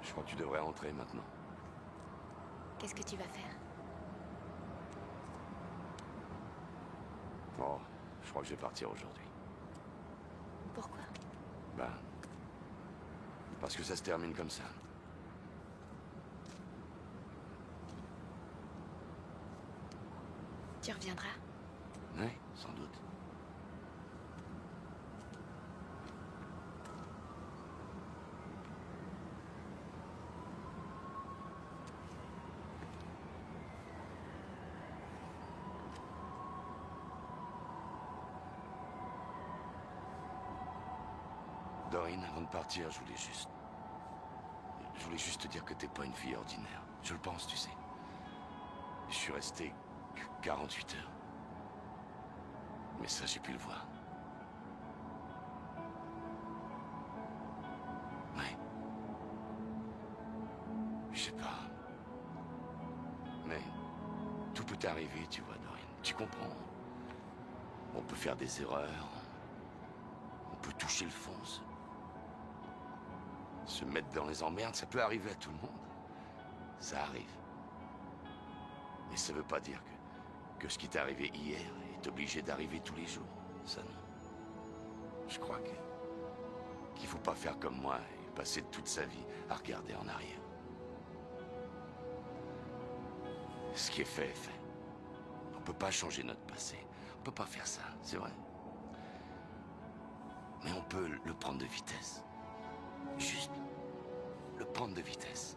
Je crois que tu devrais rentrer maintenant. Qu'est-ce que tu vas faire? Oh, je crois que je vais partir aujourd'hui. Pourquoi? Ben, parce que ça se termine comme ça. Tu reviendras? Oui, sans doute. Doreen, avant de partir, je voulais juste te dire que t'es pas une fille ordinaire. Je le pense, tu sais. Je suis resté que 48 heures. Mais ça, j'ai pu le voir. Ouais. Je sais pas. Mais tout peut arriver, tu vois, Doreen. Tu comprends. On peut faire des erreurs. On peut toucher le fond. Se mettre dans les emmerdes, ça peut arriver à tout le monde. Ça arrive. Mais ça veut pas dire que ce qui t'est arrivé hier est obligé d'arriver tous les jours. Ça, non. Je crois qu'il faut pas faire comme moi et passer toute sa vie à regarder en arrière. Ce qui est fait est fait. On peut pas changer notre passé. On peut pas faire ça, c'est vrai. Mais on peut le prendre de vitesse. Juste le prendre de vitesse.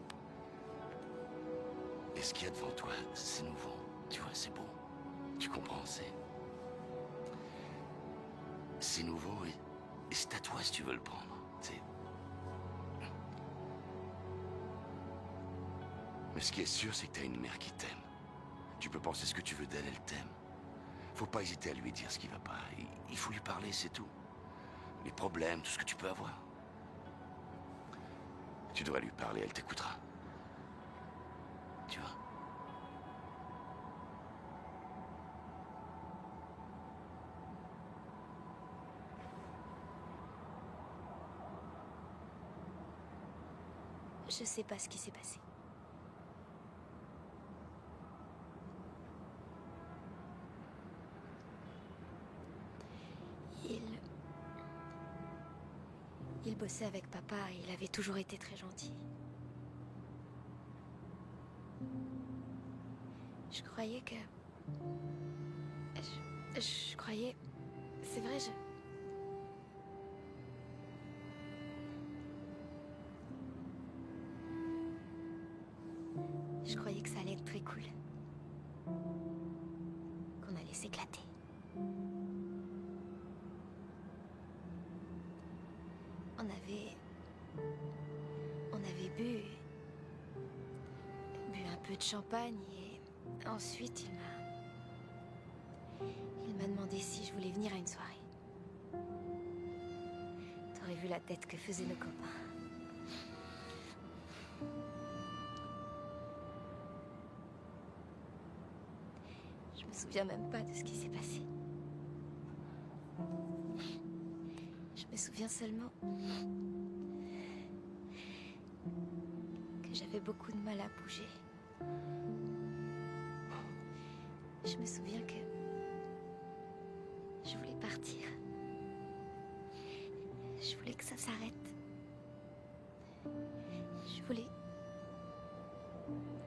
Et ce qu'il y a devant toi, c'est nouveau. Tu vois, c'est beau. Tu comprends, c'est nouveau et c'est à toi si tu veux le prendre. Mais ce qui est sûr, c'est que t'as une mère qui t'aime. Tu peux penser ce que tu veux d'elle, elle t'aime. Faut pas hésiter à lui dire ce qui va pas. Il faut lui parler, c'est tout. Les problèmes, tout ce que tu peux avoir. Tu devrais lui parler, elle t'écoutera. Tu vois? Je sais pas ce qui s'est passé. Il bossait avec papa et il avait toujours été très gentil. Je croyais que... Je croyais... C'est vrai, Je croyais que ça allait être très cool. Qu'on allait s'éclater. On avait bu un peu de champagne et ensuite il m'a demandé si je voulais venir à une soirée. T'aurais vu la tête que faisaient nos copains. Je me souviens même pas de ce qui s'est passé. Je me souviens seulement que j'avais beaucoup de mal à bouger. Je me souviens que je voulais partir. Je voulais que ça s'arrête. Je voulais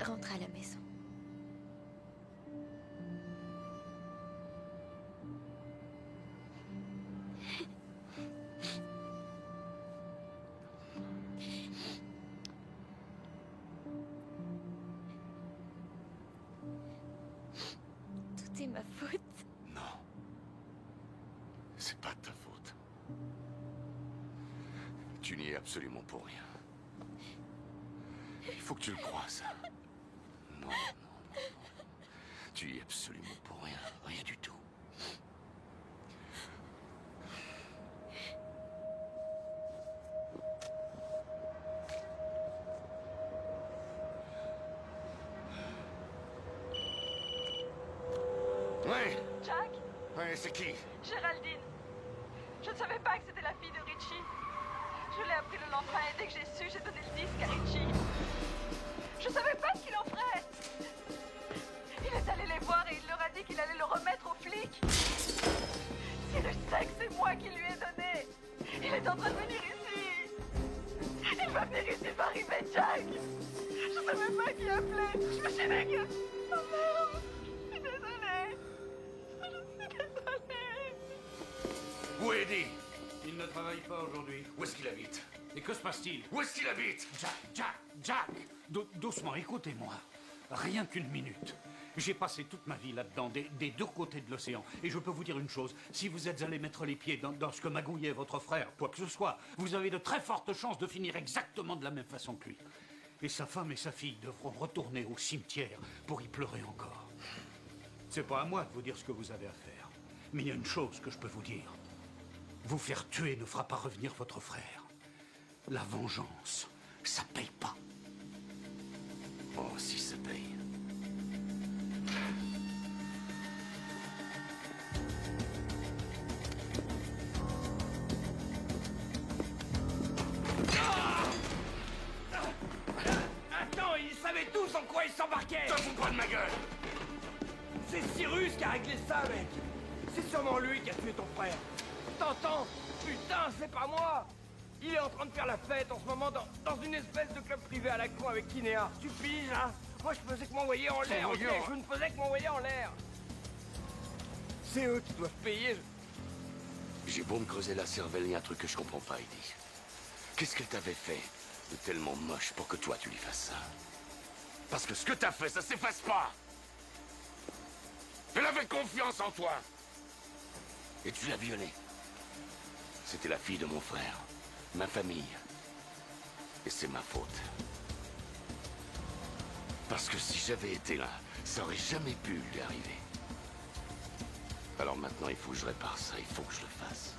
rentrer à la maison. C'est ma faute. Non. C'est pas de ta faute. Tu n'y es absolument pour rien. Il faut que tu le crois, ça. Non. Tu y es absolument pour rien. Rien du tout. Ouais. Jack? Ouais, c'est qui? Géraldine. Je ne savais pas que c'était la fille de Richie. Je l'ai appris le lendemain et dès que j'ai su, j'ai donné le disque à Richie. Je savais pas ce qu'il en ferait. Il est allé les voir et il leur a dit qu'il allait le remettre aux flics. Cyrus sait que c'est moi qui lui ai donné. Il est en train de venir ici. Il va venir ici, il va arriver, Jack. Je savais pas qui appeler. Je me suis dit que... Oh merde. Je suis désolée. Où est Eddie? Il ne travaille pas aujourd'hui. Où est-ce qu'il habite? Et que se passe-t-il? Où est-ce qu'il habite? Jack doucement, écoutez-moi. Rien qu'une minute. J'ai passé toute ma vie là-dedans, des deux côtés de l'océan. Et je peux vous dire une chose, si vous êtes allé mettre les pieds dans ce que magouillait votre frère, quoi que ce soit, vous avez de très fortes chances de finir exactement de la même façon que lui. Et sa femme et sa fille devront retourner au cimetière pour y pleurer encore. C'est pas à moi de vous dire ce que vous avez à faire. Mais il y a une chose que je peux vous dire. Vous faire tuer ne fera pas revenir votre frère. La vengeance, ça paye pas. Oh, si ça paye. Attends, ils savaient tous en quoi ils s'embarquaient. Te fous pas de ma gueule. C'est Cyrus qui a réglé ça, mec. C'est sûrement lui qui a tué ton frère. T'entends? Putain, c'est pas moi! Il est en train de faire la fête en ce moment dans une espèce de club privé à la con avec Kinéa. Tu piges, hein? Moi, je faisais que m'envoyer en l'air, ok? Je ne faisais que m'envoyer en l'air. C'est eux qui doivent payer. J'ai beau me creuser la cervelle, il y a un truc que je comprends pas, Eddie. Qu'est-ce qu'elle t'avait fait de tellement moche pour que toi tu lui fasses ça? Parce que ce que t'as fait, ça s'efface pas! Elle avait confiance en toi! Et tu l'as violée. C'était la fille de mon frère, ma famille. Et c'est ma faute. Parce que si j'avais été là, ça aurait jamais pu lui arriver. Alors maintenant, il faut que je répare ça, il faut que je le fasse.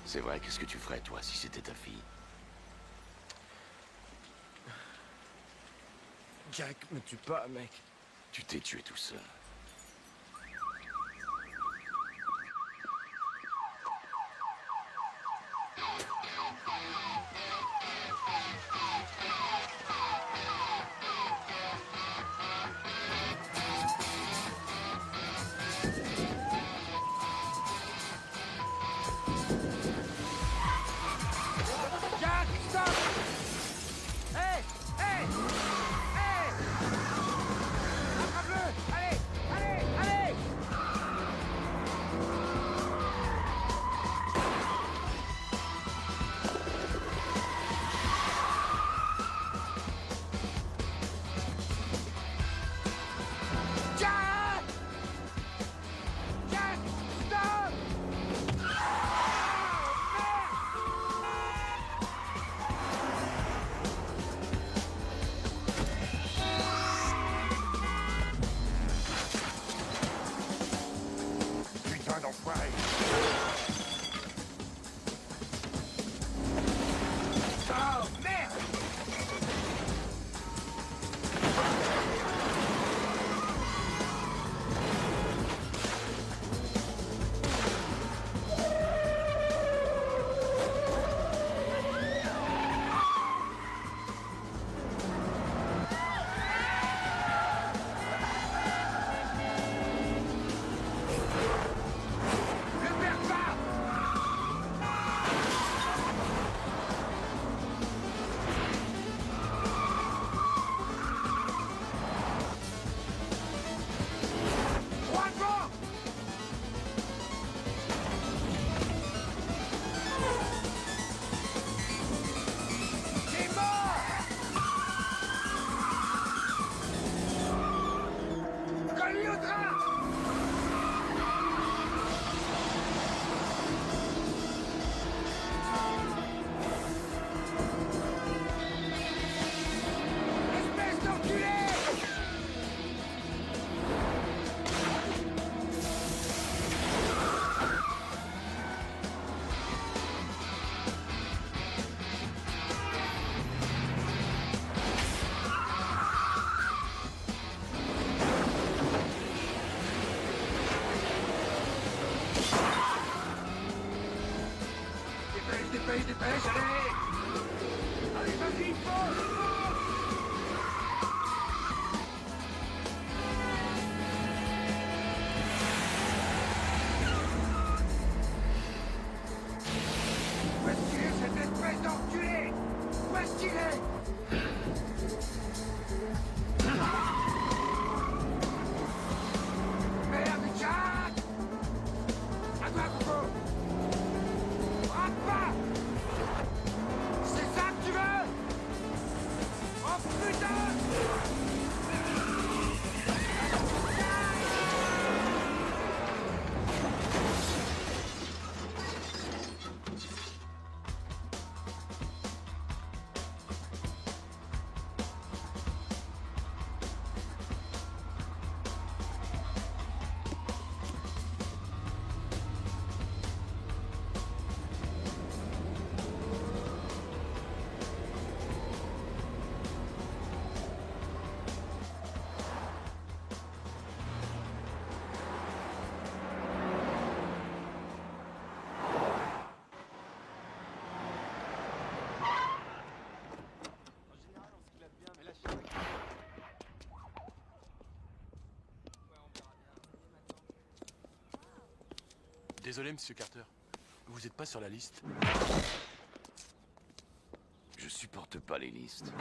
C'est vrai, qu'est-ce que tu ferais, toi, si c'était ta fille? Jack, me tue pas, mec. Tu t'es tué tout seul. Jack, stop! Hey! Hey! Hey! Attrape-le! Allez! Allez! Allez! Jack! Jack, stop! Putain d'enfoiré. Oh, merde! Ne perds pas! Droit devant! C'est mort! Colle-lui au drap! Espèce d'enculé! Dépêche, dépêche, dépêche, allez! Allez, vas-y, fonce! Où est-ce qu'il est, cette espèce d'enculé? Où est-ce qu'il est? Merde, Jack! À toi, Coco! Rate pas! C'est ça que tu veux? Oh putain! Désolé, monsieur Carter. Vous êtes pas sur la liste? Je supporte pas les listes.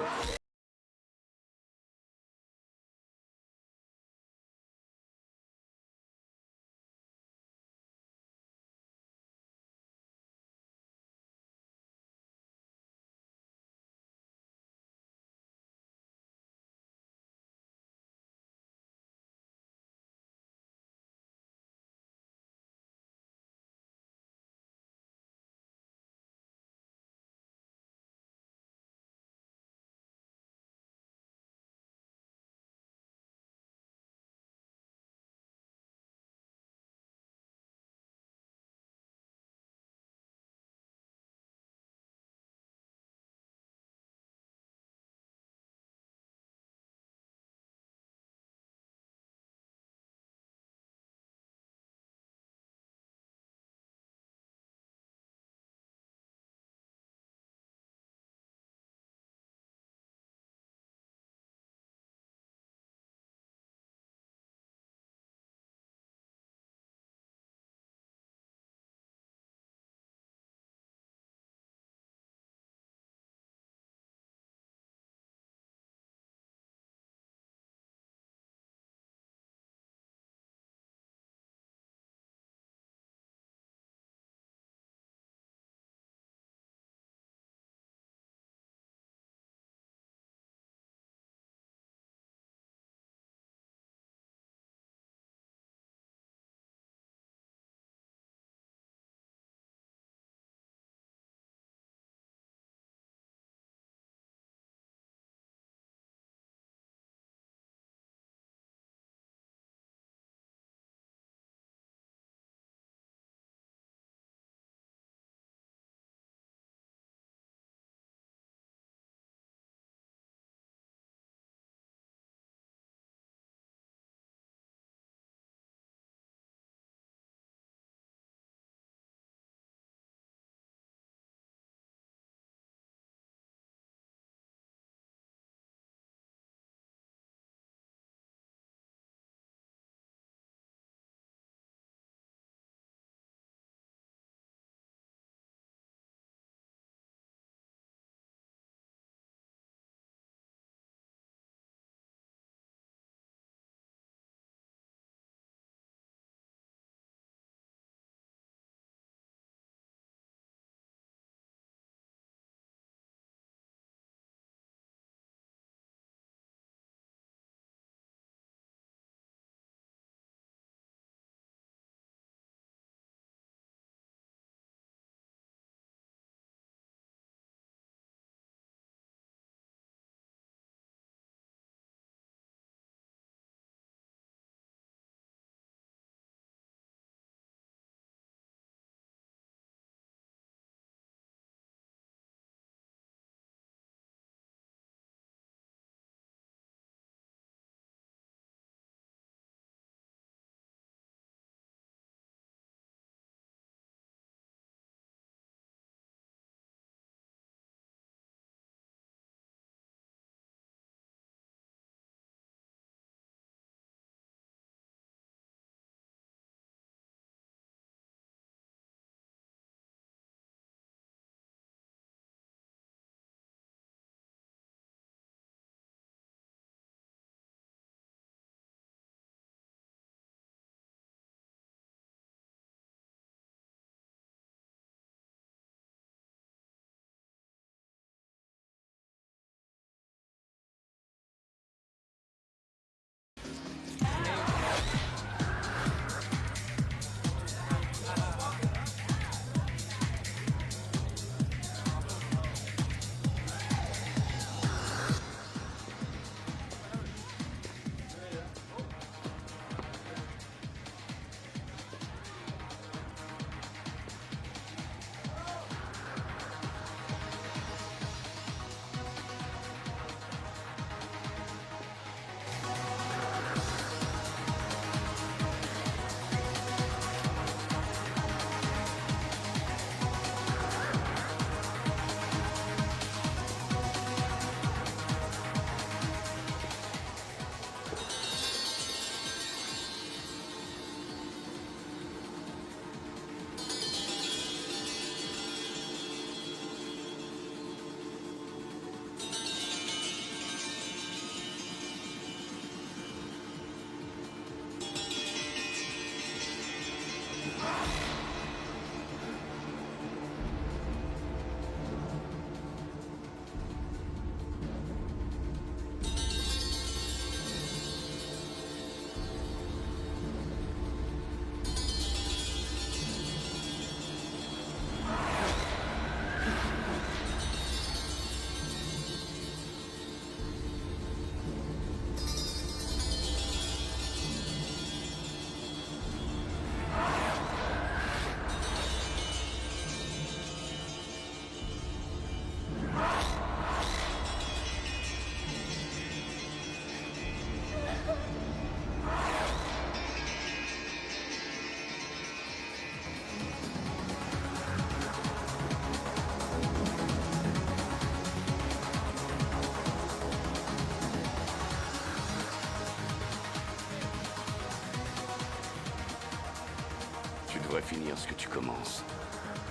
devrais finir ce que tu commences.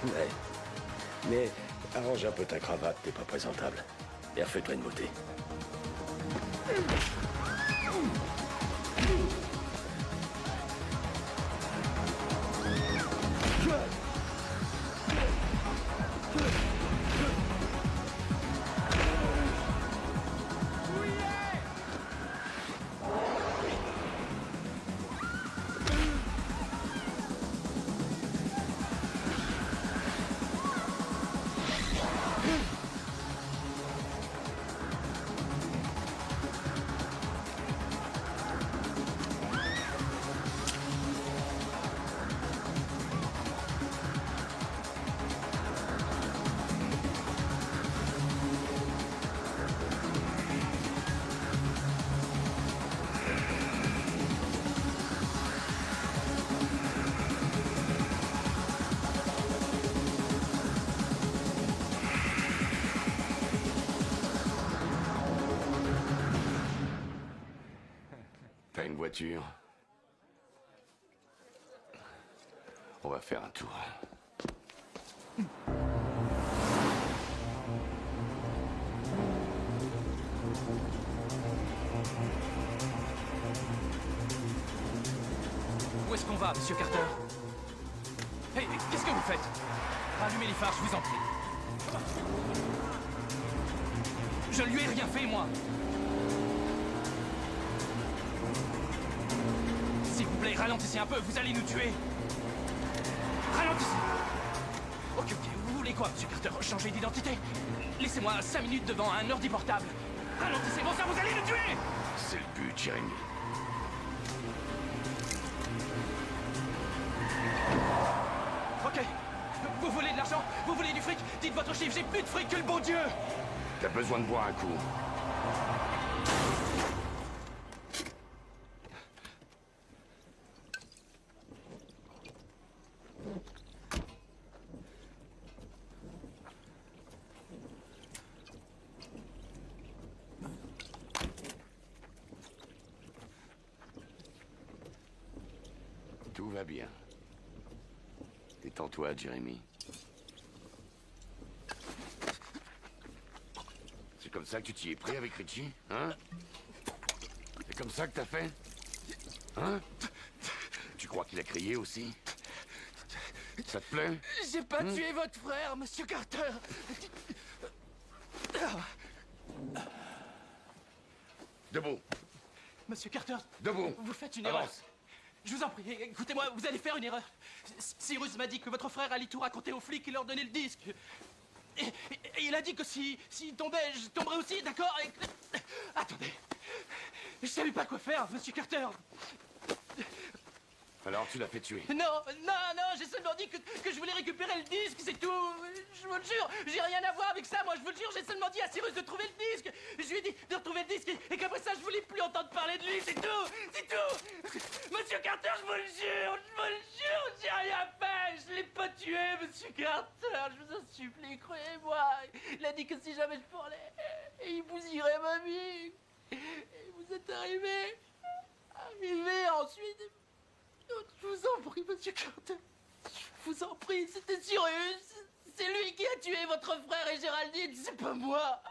Ouais. Mais arrange un peu ta cravate, t'es pas présentable. Et refais-toi une beauté. T'as une voiture? On va faire un tour. Où est-ce qu'on va, monsieur Carter? Hey, qu'est-ce que vous faites? Allumez les phares, je vous en prie. Je ne lui ai rien fait, moi. S'il vous plaît, ralentissez un peu, vous allez nous tuer. Ralentissez. Ok, vous voulez quoi, monsieur Carter? Changer d'identité? Laissez-moi 5 minutes devant un ordi portable. Ralentissez, bon ça, vous allez nous tuer. C'est le but, Jérémy. Ok. Vous voulez de l'argent? Vous voulez du fric? Dites votre chiffre, j'ai plus de fric que le bon Dieu. T'as besoin de boire un coup. Tout va bien. Détends-toi, Jérémy. C'est comme ça que tu t'y es pris avec Richie, hein? C'est comme ça que t'as fait? Hein? Tu crois qu'il a crié aussi? Ça te plaît? J'ai pas tué votre frère, monsieur Carter. Debout. Monsieur Carter. Debout. Vous faites une Avance. erreur. Je vous en prie, écoutez-moi, vous allez faire une erreur. Cyrus m'a dit que votre frère allait tout raconter aux flics et leur donner le disque. Et il a dit que s'il tombait, je tomberais aussi, d'accord? Attendez. Je savais pas quoi faire, monsieur Carter. Alors tu l'as fait tuer. Non, j'ai seulement dit que je voulais récupérer le disque, c'est tout. Je vous le jure, j'ai rien à voir avec ça, moi, je vous le jure, j'ai seulement dit à Cyrus de trouver le disque. Je lui ai dit de retrouver le disque et qu'après ça, je voulais plus entendre parler de lui, c'est tout. Monsieur Carter, je vous le jure, j'ai rien fait, je l'ai pas tué, monsieur Carter, je vous en supplie, croyez-moi. Il a dit que si jamais je parlais, il bousillerait ma vie. Et vous êtes arrivé ensuite. Je vous en prie, monsieur Carter. Je vous en prie, c'était Cyrus. C'est lui qui a tué votre frère et Géraldine, c'est pas moi.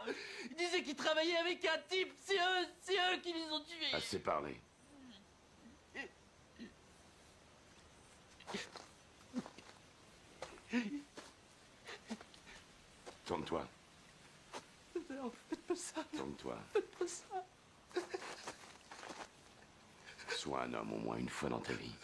Il disait qu'il travaillait avec un type. C'est eux qui les ont tués. Assez parlé. Tourne-toi. Non, faites pas ça. Tourne-toi. Faites pas ça. Sois un homme au moins une fois dans ta vie.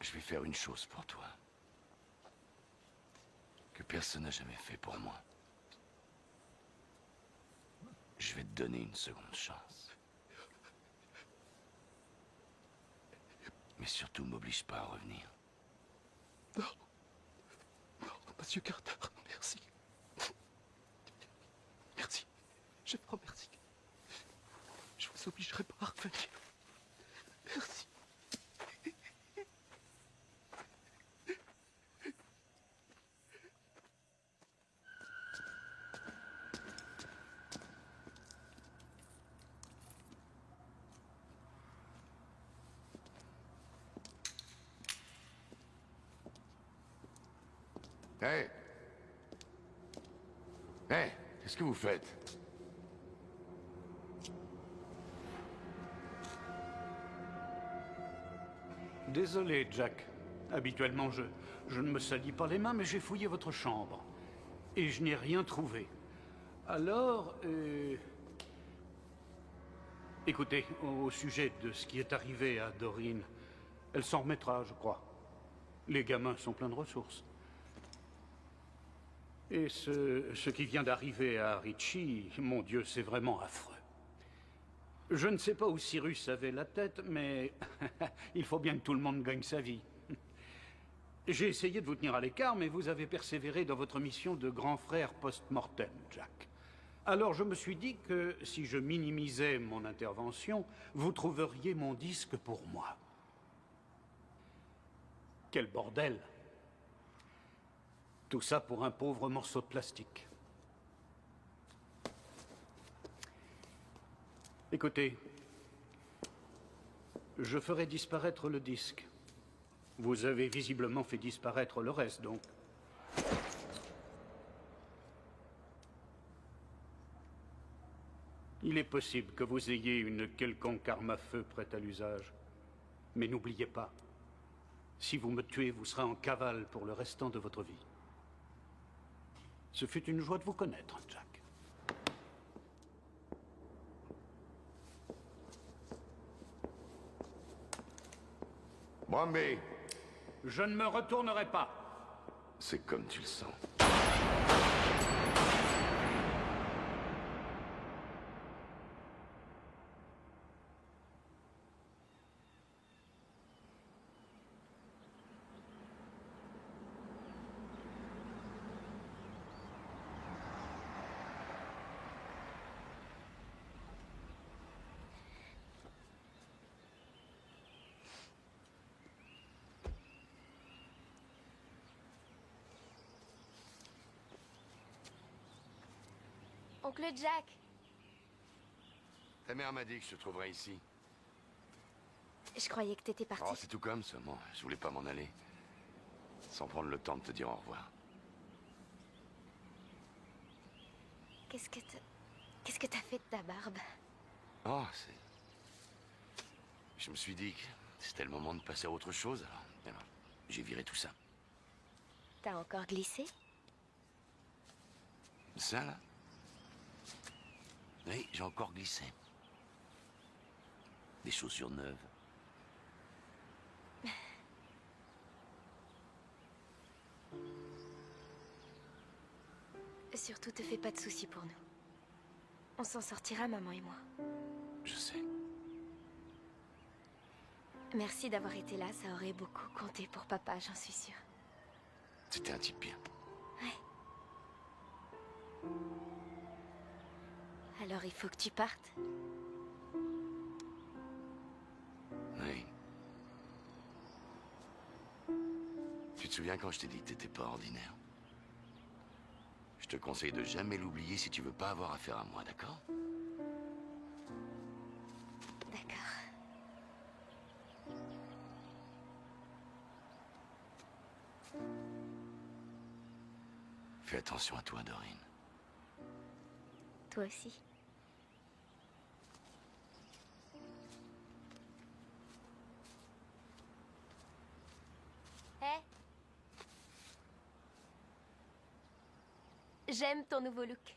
Je vais faire une chose pour toi que personne n'a jamais fait pour moi. Je vais te donner une seconde chance. Mais surtout, m'oblige pas à revenir. Non. Non, monsieur Carter, merci. Merci. Je vous remercie. Je vous obligerai pas à revenir. Merci. Hé! Hé! Qu'est-ce que vous faites? Désolé, Jack. Habituellement, je ne me salis pas les mains, mais j'ai fouillé votre chambre. Et je n'ai rien trouvé. Alors, écoutez, au sujet de ce qui est arrivé à Doreen, elle s'en remettra, je crois. Les gamins sont pleins de ressources. Et ce qui vient d'arriver à Richie, mon Dieu, c'est vraiment affreux. Je ne sais pas où Cyrus avait la tête, mais il faut bien que tout le monde gagne sa vie. J'ai essayé de vous tenir à l'écart, mais vous avez persévéré dans votre mission de grand frère post-mortem, Jack. Alors je me suis dit que si je minimisais mon intervention, vous trouveriez mon disque pour moi. Quel bordel! Tout ça pour un pauvre morceau de plastique. Écoutez, je ferai disparaître le disque. Vous avez visiblement fait disparaître le reste, donc. Il est possible que vous ayez une quelconque arme à feu prête à l'usage. Mais n'oubliez pas, si vous me tuez, vous serez en cavale pour le restant de votre vie. Ce fut une joie de vous connaître, Jack. Bromby! Je ne me retournerai pas. C'est comme tu le sens. Oncle Jack, Ta mère m'a dit que je te trouverais ici. je croyais que t'étais parti. Oh, c'est tout comme seulement. Je voulais pas m'en aller. Sans prendre le temps de te dire au revoir. Qu'est-ce que t'as fait de ta barbe? Oh, c'est... Je me suis dit que c'était le moment de passer à autre chose, alors j'ai viré tout ça. T'as encore glissé? Ça, là? Oui, j'ai encore glissé. Des chaussures neuves. Surtout, te fais pas de soucis pour nous. On s'en sortira, maman et moi. Je sais. Merci d'avoir été là, ça aurait beaucoup compté pour papa, j'en suis sûre. C'était un type bien. Alors il faut que tu partes. Oui. Tu te souviens quand je t'ai dit que t'étais pas ordinaire? Je te conseille de jamais l'oublier si tu veux pas avoir affaire à moi, d'accord? D'accord. Fais attention à toi, Doreen. Toi aussi. Hé! J'aime ton nouveau look.